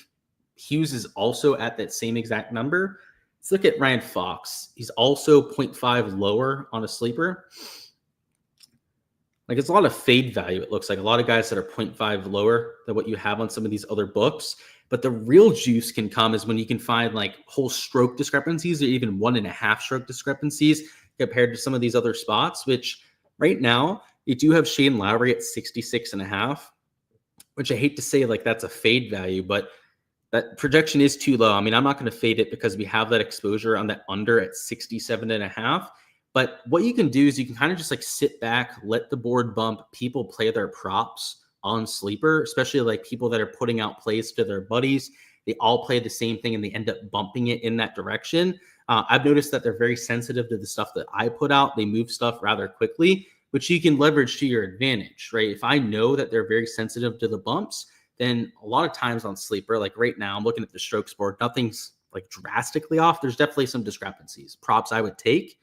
Hughes is also at that same exact number. Let's look at Ryan Fox. He's also 0.5 lower on a sleeper. Like, it's a lot of fade value. It looks like a lot of guys that are 0.5 lower than what you have on some of these other books. But the real juice can come is when you can find like whole stroke discrepancies or even 1.5 stroke discrepancies compared to some of these other spots, which right now you do have Shane Lowry at 66.5, which I hate to say like that's a fade value, but that projection is too low. I mean, I'm not going to fade it because we have that exposure on that under at 67.5. But what you can do is you can kind of just like sit back, let the board bump, people play their props on Sleeper, especially like people that are putting out plays to their buddies. They all play the same thing and they end up bumping it in that direction. I've noticed that they're very sensitive to the stuff that I put out. They move stuff rather quickly, which you can leverage to your advantage, right? If I know that they're very sensitive to the bumps, then a lot of times on Sleeper, like right now, I'm looking at the strokes board, nothing's like drastically off. There's definitely some discrepancies. Props I would take.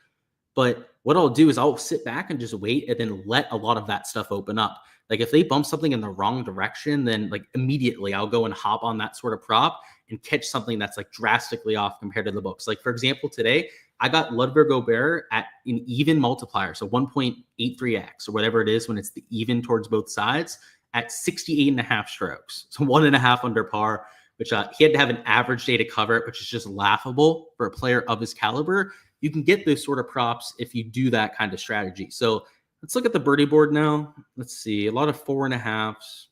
But what I'll do is I'll sit back and just wait and then let a lot of that stuff open up. Like if they bump something in the wrong direction, then like immediately I'll go and hop on that sort of prop and catch something that's like drastically off compared to the books. Like for example, today I got Ludwig Gobert at an even multiplier. So 1.83x or whatever it is when it's the even towards both sides at 68.5 strokes. So 1.5 under par, which he had to have an average day to cover it, which is just laughable for a player of his caliber. You can get those sort of props if you do that kind of strategy. So let's look at the birdie board now. Let's see, a lot of 4.5s,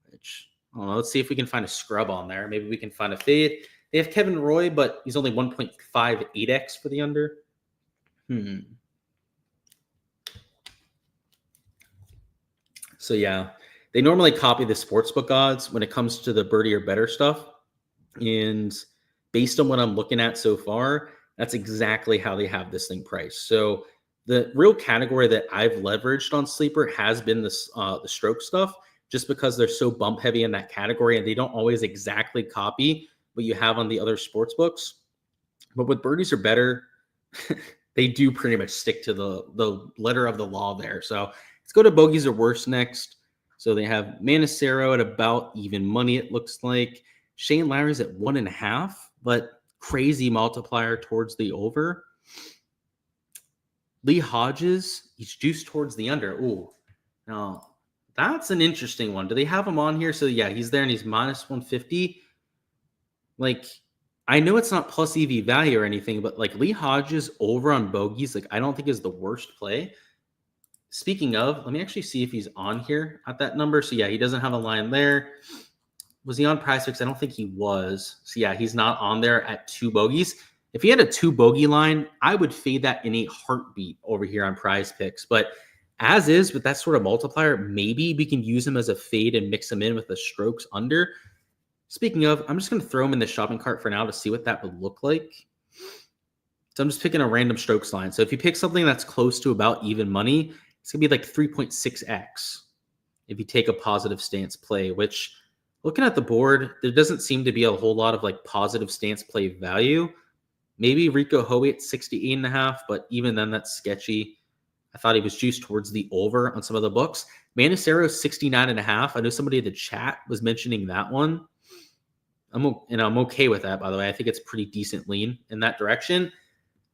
which, I don't know, let's see if we can find a scrub on there. Maybe we can find a fade. I They have Kevin Roy, but he's only 1.58x for the under. So yeah, they normally copy the sportsbook odds when it comes to the birdie or better stuff. And based on what I'm looking at so far, that's exactly how they have this thing priced. So the real category that I've leveraged on Sleeper has been the stroke stuff, just because they're so bump heavy in that category and they don't always exactly copy what you have on the other sports books. But with birdies or better, they do pretty much stick to the letter of the law there. So let's go to bogeys or worse next. So they have Manicero at about even money, it looks like. Shane Lowry's at 1.5, but crazy multiplier towards the over. Lee Hodges, he's juiced towards the under. Ooh, now that's an interesting one. Do they have him on here? So yeah, he's there and he's minus 150. Like, I know it's not plus EV value or anything, but like Lee Hodges over on bogeys, like I don't think is the worst play. Speaking of, let me actually see if he's on here at that number. So yeah, he doesn't have a line there. Was he on PrizePicks? I don't think he was. So yeah, he's not on there at 2 bogeys. If he had a 2 bogey line, I would fade that in a heartbeat over here on PrizePicks. But as is, with that sort of multiplier, maybe we can use him as a fade and mix him in with the strokes under. Speaking of, I'm just going to throw him in the shopping cart for now to see what that would look like. So I'm just picking a random strokes line. So if you pick something that's close to about even money, it's going to be like 3.6x if you take a positive stance play, which looking at the board, there doesn't seem to be a whole lot of like positive stance play value. Maybe Rico Hoey at 68.5, but even then that's sketchy. I thought he was juiced towards the over on some of the books. Manicero 69.5. I know somebody in the chat was mentioning that one. I'm okay with that, by the way. I think it's pretty decent lean in that direction.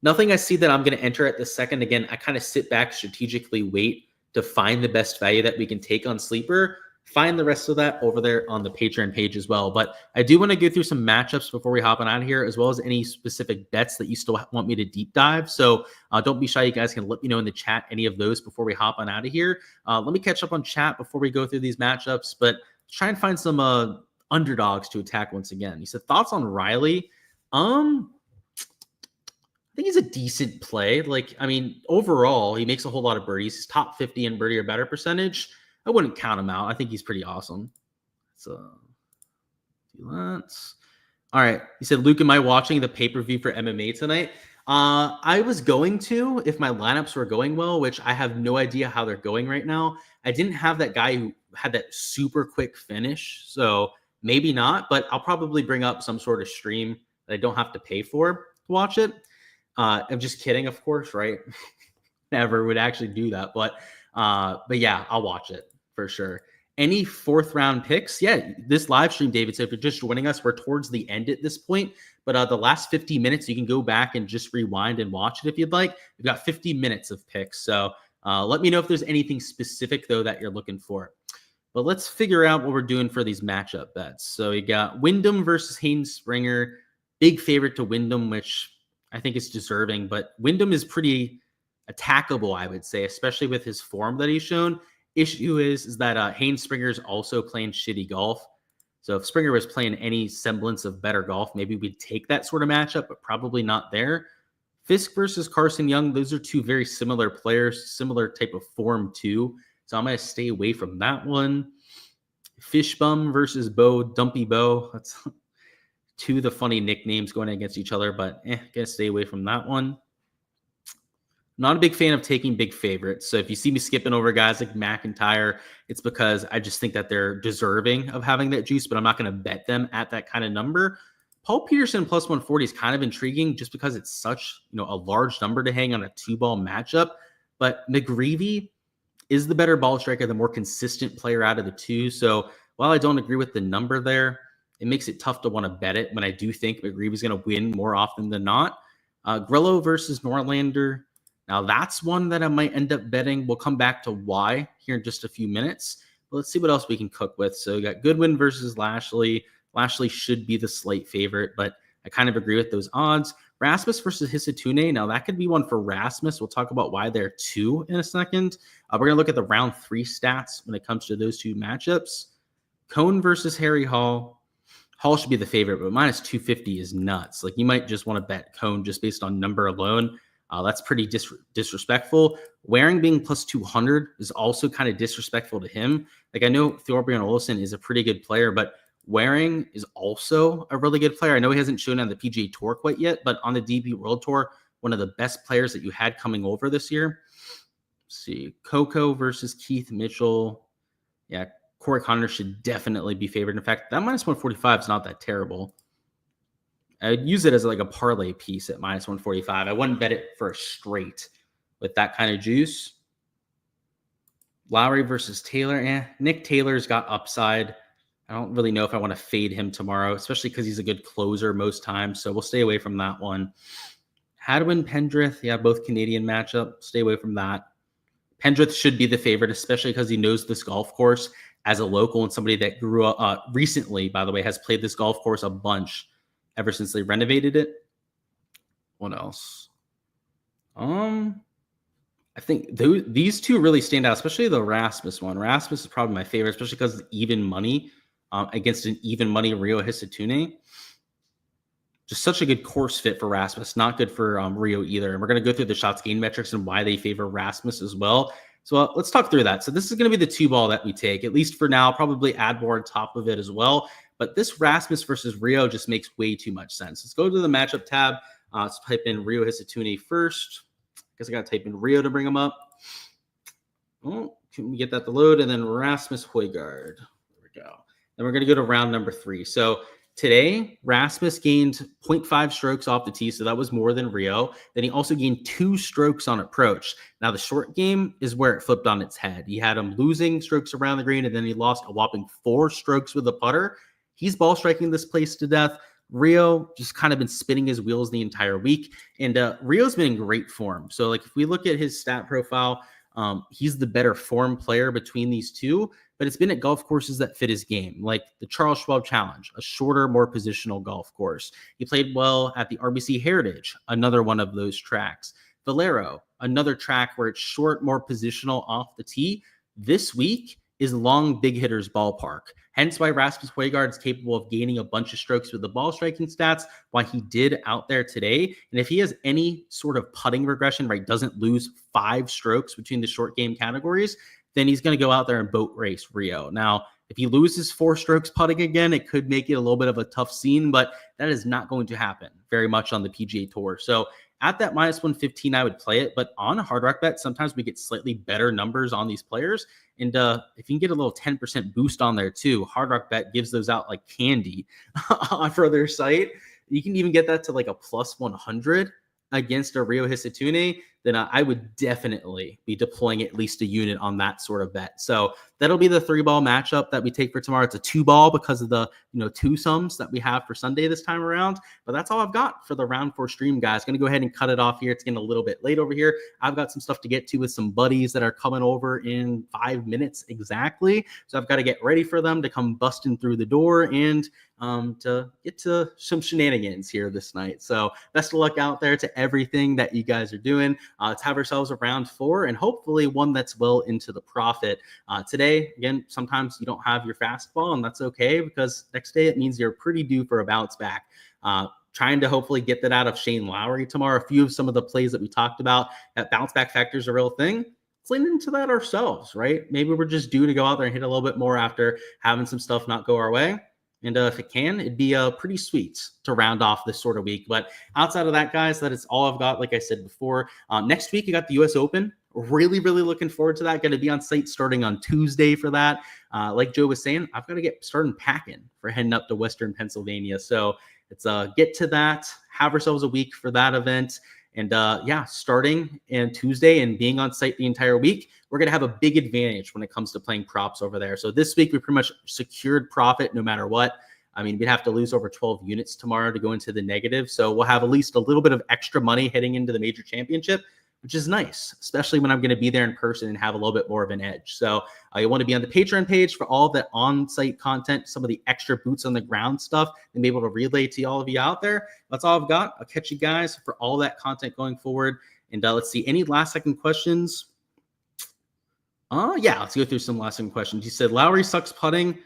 Nothing I see that I'm going to enter at this second. Again, I kind of sit back, strategically wait to find the best value that we can take on Sleeper. Find the rest of that over there on the Patreon page as well. But I do want to go through some matchups before we hop on out of here, as well as any specific bets that you still want me to deep dive. So don't be shy. You guys can let me know in the chat any of those before we hop on out of here. Let me catch up on chat before we go through these matchups, but try and find some underdogs to attack once again. He said, thoughts on Riley? I think he's a decent play. Like, I mean, overall, he makes a whole lot of birdies. He's top 50 in birdie or better percentage. I wouldn't count him out. I think he's pretty awesome. So, all right. He said, Luke, am I watching the pay-per-view for MMA tonight? I was going to if my lineups were going well, which I have no idea how they're going right now. I didn't have that guy who had that super quick finish, so maybe not, but I'll probably bring up some sort of stream that I don't have to pay for to watch it. I'm just kidding, of course, right? Never would actually do that, but yeah, I'll watch it for sure. Any 4th round picks? Yeah, this live stream, David. So if you're just joining us, we're towards the end at this point. But the last 50 minutes, you can go back and just rewind and watch it if you'd like. We've got 50 minutes of picks. So let me know if there's anything specific, though, that you're looking for. But let's figure out what we're doing for these matchup bets. So we got Wyndham versus Hayden Springer. Big favorite to Wyndham, which I think is deserving. But Wyndham is pretty attackable, I would say, especially with his form that he's shown. Issue is that Hayden Springer is also playing shitty golf. So if Springer was playing any semblance of better golf, maybe we'd take that sort of matchup, but probably not there. Fisk versus Carson Young, those are two very similar players, similar type of form too. So I'm going to stay away from that one. Fishbum versus Dumpy Bo. That's two of the funny nicknames going against each other, but going to stay away from that one. Not a big fan of taking big favorites. So if you see me skipping over guys like McIntyre, it's because I just think that they're deserving of having that juice, but I'm not going to bet them at that kind of number. Paul Peterson plus 140 is kind of intriguing just because it's such, a large number to hang on a 2-ball matchup. But McGreevy is the better ball striker, the more consistent player out of the two. So while I don't agree with the number there, it makes it tough to want to bet it when I do think McGreevy's going to win more often than not. Grillo versus Norlander. Now, that's one that I might end up betting. We'll come back to why here in just a few minutes. But let's see what else we can cook with. So we got Goodwin versus Lashley. Lashley should be the slight favorite, but I kind of agree with those odds. Rasmus versus Hisatune. Now, that could be one for Rasmus. We'll talk about why they're 2 in a second. We're going to look at the round 3 stats when it comes to those two matchups. Cone versus Harry Hall. Hall should be the favorite, but minus 250 is nuts. Like, you might just want to bet Cone just based on number alone. That's pretty disrespectful. Waring being plus 200 is also kind of disrespectful to him. Like, I know Thorbjorn Olesen is a pretty good player, but Waring is also a really good player. I know he hasn't shown on the PGA Tour quite yet, but on the DP World Tour, one of the best players that you had coming over this year. Let's see, Coco versus Keith Mitchell. Yeah, Corey Connor should definitely be favored. In fact, that minus 145 is not that terrible. I'd use it as like a parlay piece at minus 145. I wouldn't bet it for a straight with that kind of juice. Lowry versus Taylor. Nick Taylor's got upside. I don't really know if I want to fade him tomorrow, especially because he's a good closer most times. So we'll stay away from that one. Hadwin, Pendrith. Yeah, both Canadian matchup. Stay away from that. Pendrith should be the favorite, especially because he knows this golf course as a local and somebody that grew up recently, by the way, has played this golf course a bunch ever since they renovated it. What else? I think these two really stand out, especially the Rasmus one. Rasmus is probably my favorite, especially because it's even money against an even money Rio Hisatune. Just such a good course fit for Rasmus. Not good for Rio either. And we're going to go through the shots gain metrics and why they favor Rasmus as well. So let's talk through that. So this is going to be the 2-ball that we take, at least for now. Probably add more on top of it as well. But this Rasmus versus Rio just makes way too much sense. Let's go to the matchup tab. Let's type in Rio Hisatune first. I guess I got to type in Rio to bring him up. Oh, can we get that to load? And then Rasmus Højgaard. There we go. Then we're going to go to round number 3. So today, Rasmus gained 0.5 strokes off the tee, so that was more than Rio. Then he also gained 2 strokes on approach. Now, the short game is where it flipped on its head. He had him losing strokes around the green, and then he lost a whopping 4 strokes with the putter. He's ball striking this place to death. Rio just kind of been spinning his wheels the entire week, and Rio's been in great form. So, like, if we look at his stat profile, he's the better form player between these two, but it's been at golf courses that fit his game, like the Charles Schwab Challenge, a shorter, more positional golf course. He played well at the RBC Heritage, another one of those tracks. Valero, another track where it's short, more positional off the tee. This week is long big hitters ballpark. Hence why Rasmus Højgaard is capable of gaining a bunch of strokes with the ball striking stats, why he did out there today. And if he has any sort of putting regression, right, doesn't lose 5 strokes between the short game categories, then he's going to go out there and boat race Rio. Now, if he loses 4 strokes putting again, it could make it a little bit of a tough scene, but that is not going to happen very much on the PGA Tour. So at that minus 115, I would play it. But on a Hard Rock Bet, sometimes we get slightly better numbers on these players. And if you can get a little 10% boost on there too, Hard Rock Bet gives those out like candy for their site. You can even get that to like a plus 100 against a Rio Hisatune. Then I would definitely be deploying at least a unit on that sort of bet. So that'll be the 3-ball matchup that we take for tomorrow. It's a 2-ball because of the 2 sums that we have for Sunday this time around. But that's all I've got for the round 4 stream, guys. Going to go ahead and cut it off here. It's getting a little bit late over here. I've got some stuff to get to with some buddies that are coming over in 5 minutes exactly. So I've got to get ready for them to come busting through the door and to get to some shenanigans here this night. So best of luck out there to everything that you guys are doing. Let's have ourselves a round 4 and hopefully one that's well into the profit. Today, again, sometimes you don't have your fastball, and that's okay because next day it means you're pretty due for a bounce back. Trying to hopefully get that out of Shane Lowry tomorrow. A few of some of the plays that we talked about, that bounce back factor is a real thing. Let's lean into that ourselves, right? Maybe we're just due to go out there and hit a little bit more after having some stuff not go our way. And if it can, it'd be pretty sweet to round off this sort of week. But outside of that, guys, that is all I've got. Like I said before, next week, you got the U.S. Open. Really, really looking forward to that. Going to be on site starting on Tuesday for that. Like Joe was saying, I've got to get started packing for heading up to Western Pennsylvania. So it's get to that, have ourselves a week for that event. And starting on Tuesday and being on site the entire week, we're going to have a big advantage when it comes to playing props over there. So this week, we pretty much secured profit no matter what. I mean, we'd have to lose over 12 units tomorrow to go into the negative. So we'll have at least a little bit of extra money heading into the major championship, which is nice, especially when I'm going to be there in person and have a little bit more of an edge. So you want to be on the Patreon page for all that on-site content, some of the extra boots on the ground stuff, and be able to relay to all of you out there. That's all I've got. I'll catch you guys for all that content going forward. And let's see, any last-second questions? Let's go through some last-second questions. You said Lowry sucks putting.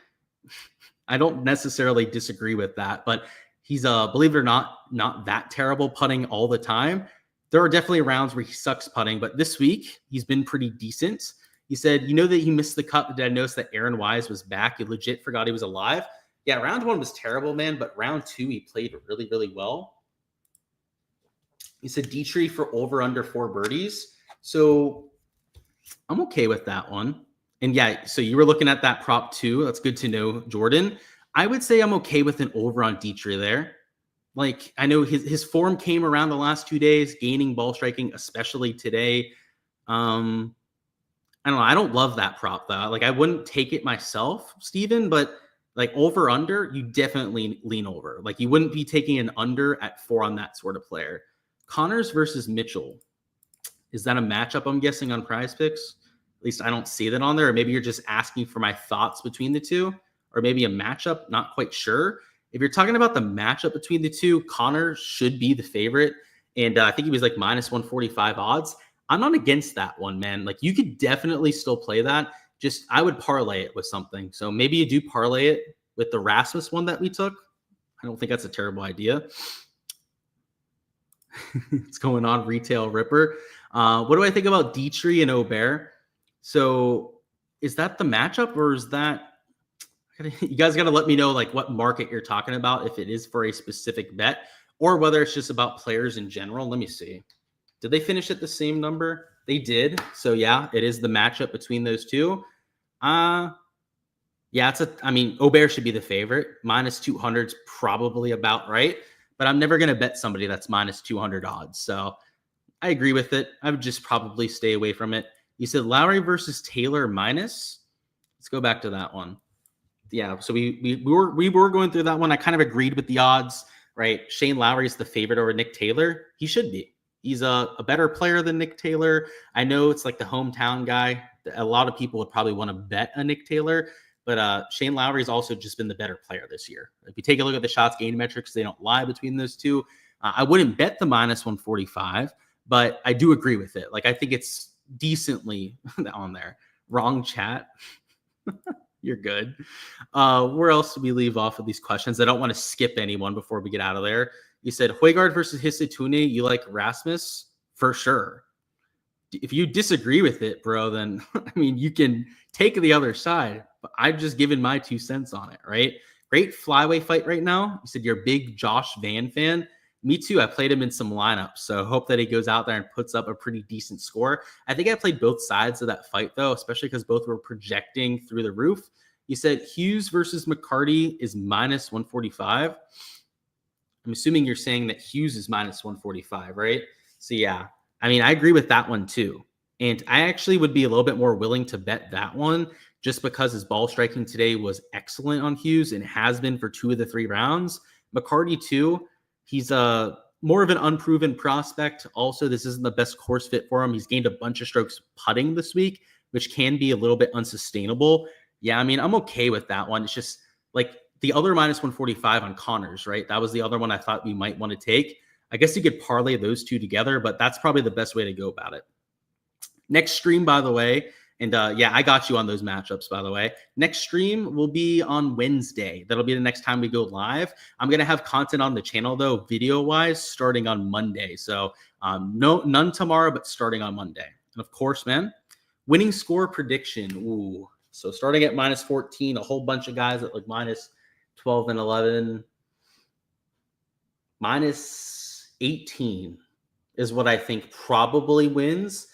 I don't necessarily disagree with that, but he's believe it or not that terrible putting all the time. There are definitely rounds where he sucks putting, but this week he's been pretty decent. He said, you know that he missed the cut. Did I notice that Aaron Wise was back? You legit forgot he was alive. Yeah, round 1 was terrible, man, but round 2 he played really, really well. He said Dietrich for over under 4 birdies. So I'm okay with that one. And yeah, so you were looking at that prop too. That's good to know, Jordan. I would say I'm okay with an over on Dietrich there. Like, I know his form came around the last 2 days, gaining ball striking, especially today. I don't know. I don't love that prop though. Like, I wouldn't take it myself, Steven, but like over under, you definitely lean over. Like, you wouldn't be taking an under at 4 on that sort of player. Connors versus Mitchell. Is that a matchup, I'm guessing, on Prize Picks? At least I don't see that on there. Or maybe you're just asking for my thoughts between the two, or maybe a matchup, not quite sure. If you're talking about the matchup between the two, Connor should be the favorite. And I think he was like minus 145 odds. I'm not against that one, man. Like, you could definitely still play that. Just, I would parlay it with something. So maybe you do parlay it with the Rasmus one that we took. I don't think that's a terrible idea. What's going on, Retail Ripper? What do I think about Dietrich and Aubert? So is that the matchup, or is that, you guys got to let me know like what market you're talking about, if it is for a specific bet or whether it's just about players in general. Let me see. Did they finish at the same number? They did. So yeah, it is the matchup between those two. Yeah, I mean, Aubert should be the favorite. Minus 200 is probably about right, but I'm never going to bet somebody that's minus 200 odds. So I agree with it. I would just probably stay away from it. You said Lowry versus Taylor minus. Let's go back to that one. Yeah, so we were going through that one. I kind of agreed with the odds, right? Shane Lowry is the favorite over Nick Taylor. He should be. He's a better player than Nick Taylor. I know it's like the hometown guy. A lot of people would probably want to bet a Nick Taylor, but Shane Lowry's also just been the better player this year. If you take a look at the shots gained metrics, they don't lie between those two. I wouldn't bet the minus 145, but I do agree with it. Like, I think it's decently on there. Wrong chat. You're good. Where else do we leave off of these questions? I don't want to skip anyone before we get out of there. You said Højgaard versus Hisatune. You like Rasmus? For sure. If you disagree with it, bro, then, I mean, you can take the other side. But I've just given my 2 cents on it, right? Great flyweight fight right now. You said you're a big Josh Van fan. Me too. I played him in some lineups, so hope that he goes out there and puts up a pretty decent score. I think I played both sides of that fight, though, especially because both were projecting through the roof. You said Hughes versus McCarty is minus 145. I'm assuming you're saying that Hughes is minus 145, right? So, yeah. I mean, I agree with that one, too. And I actually would be a little bit more willing to bet that one just because his ball striking today was excellent on Hughes and has been for 2 of the 3 rounds. McCarty, too. He's more of an unproven prospect. Also, this isn't the best course fit for him. He's gained a bunch of strokes putting this week, which can be a little bit unsustainable. Yeah, I mean, I'm okay with that one. It's just like the other minus 145 on Connors, right? That was the other one I thought we might want to take. I guess you could parlay those two together, but that's probably the best way to go about it. Next stream, by the way, and yeah, I got you on those matchups, by the way. Next stream will be on Wednesday. That'll be the next time we go live. I'm going to have content on the channel, though, video-wise, starting on Monday. So none tomorrow, but starting on Monday. And of course, man, winning score prediction. Ooh. So starting at minus 14, a whole bunch of guys at like minus 12 and 11. Minus 18 is what I think probably wins.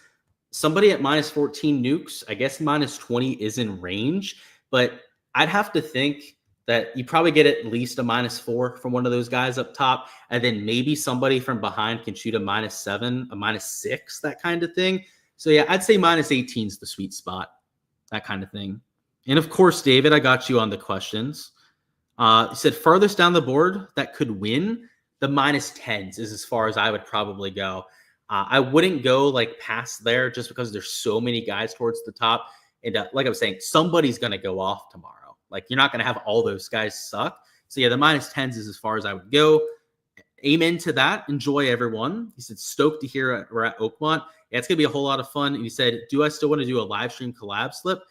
Somebody at minus 14 nukes. I guess minus 20 is in range, but I'd have to think that you probably get at least a minus 4 from one of those guys up top, and then maybe somebody from behind can shoot a minus 7, a minus 6, that kind of thing. So yeah, I'd say minus 18 is the sweet spot, that kind of thing. And of course, David, I got you on the questions. You said farthest down the board that could win, the minus 10s is as far as I would probably go. I wouldn't go like past there just because there's so many guys towards the top. And like I was saying, somebody's going to go off tomorrow. Like, you're not going to have all those guys suck. So yeah, the minus 10s is as far as I would go. Amen to that. Enjoy, everyone. He said, stoked to hear we're at Oakmont. Yeah, it's going to be a whole lot of fun. And he said, do I still want to do a live stream collab slip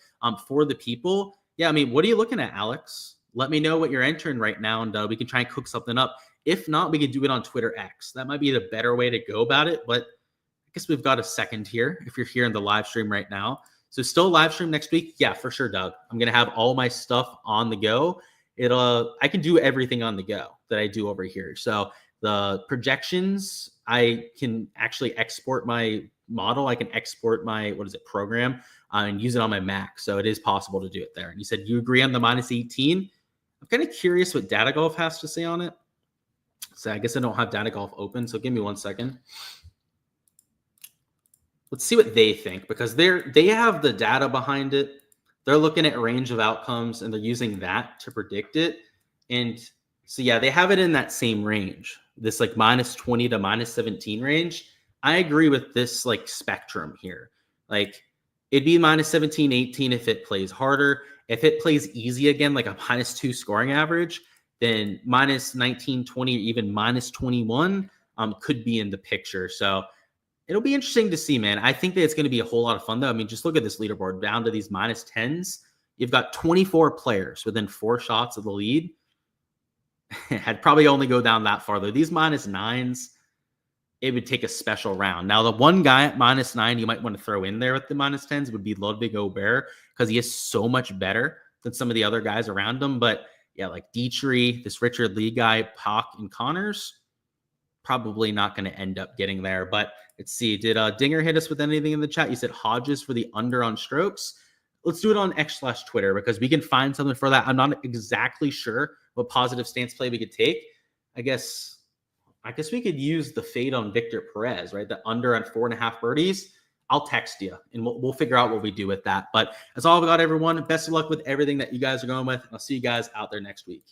for the people? Yeah, I mean, what are you looking at, Alex? let me know what you're entering right now, and we can try and cook something up. If not, we can do it on Twitter X. That might be the better way to go about it, but I guess we've got a second here if you're here in the live stream right now. So still live stream next week? Yeah, for sure, Doug. I'm going to have all my stuff on the go. I can do everything on the go that I do over here. So the projections, I can actually export my model. I can export my, program and use it on my Mac. So it is possible to do it there. And you said you agree on the minus 18. I'm kind of curious what Data Golf has to say on it. So I guess I don't have Data Golf open. So give me 1 second. Let's see what they think, because they have the data behind it. They're looking at range of outcomes and they're using that to predict it. And so, yeah, they have it in that same range, this like minus 20 to minus 17 range. I agree with this like spectrum here. Like it'd be minus 17, 18 if it plays harder. If it plays easy again, like a minus 2 scoring average, then minus 19, 20, or even minus 21 could be in the picture. So it'll be interesting to see, man. I think that it's going to be a whole lot of fun, though. I mean, just look at this leaderboard down to these minus 10s. You've got 24 players within 4 shots of the lead. I'd probably only go down that far, though. These minus 9s, it would take a special round. Now, the one guy at minus 9 you might want to throw in there with the minus 10s would be Ludwig Aubert, because he is so much better than some of the other guys around him. But, yeah, like Dietrich, this Richard Lee guy, Pock, and Connors, probably not going to end up getting there. But let's see. Did Dinger hit us with anything in the chat? You said Hodges for the under on strokes. Let's do it on X/Twitter, because we can find something for that. I'm not exactly sure what positive stance play we could take. I guess we could use the fade on Victor Perez, right? The under on 4.5 birdies. I'll text you and we'll figure out what we do with that. But that's all I've got, everyone. Best of luck with everything that you guys are going with. I'll see you guys out there next week.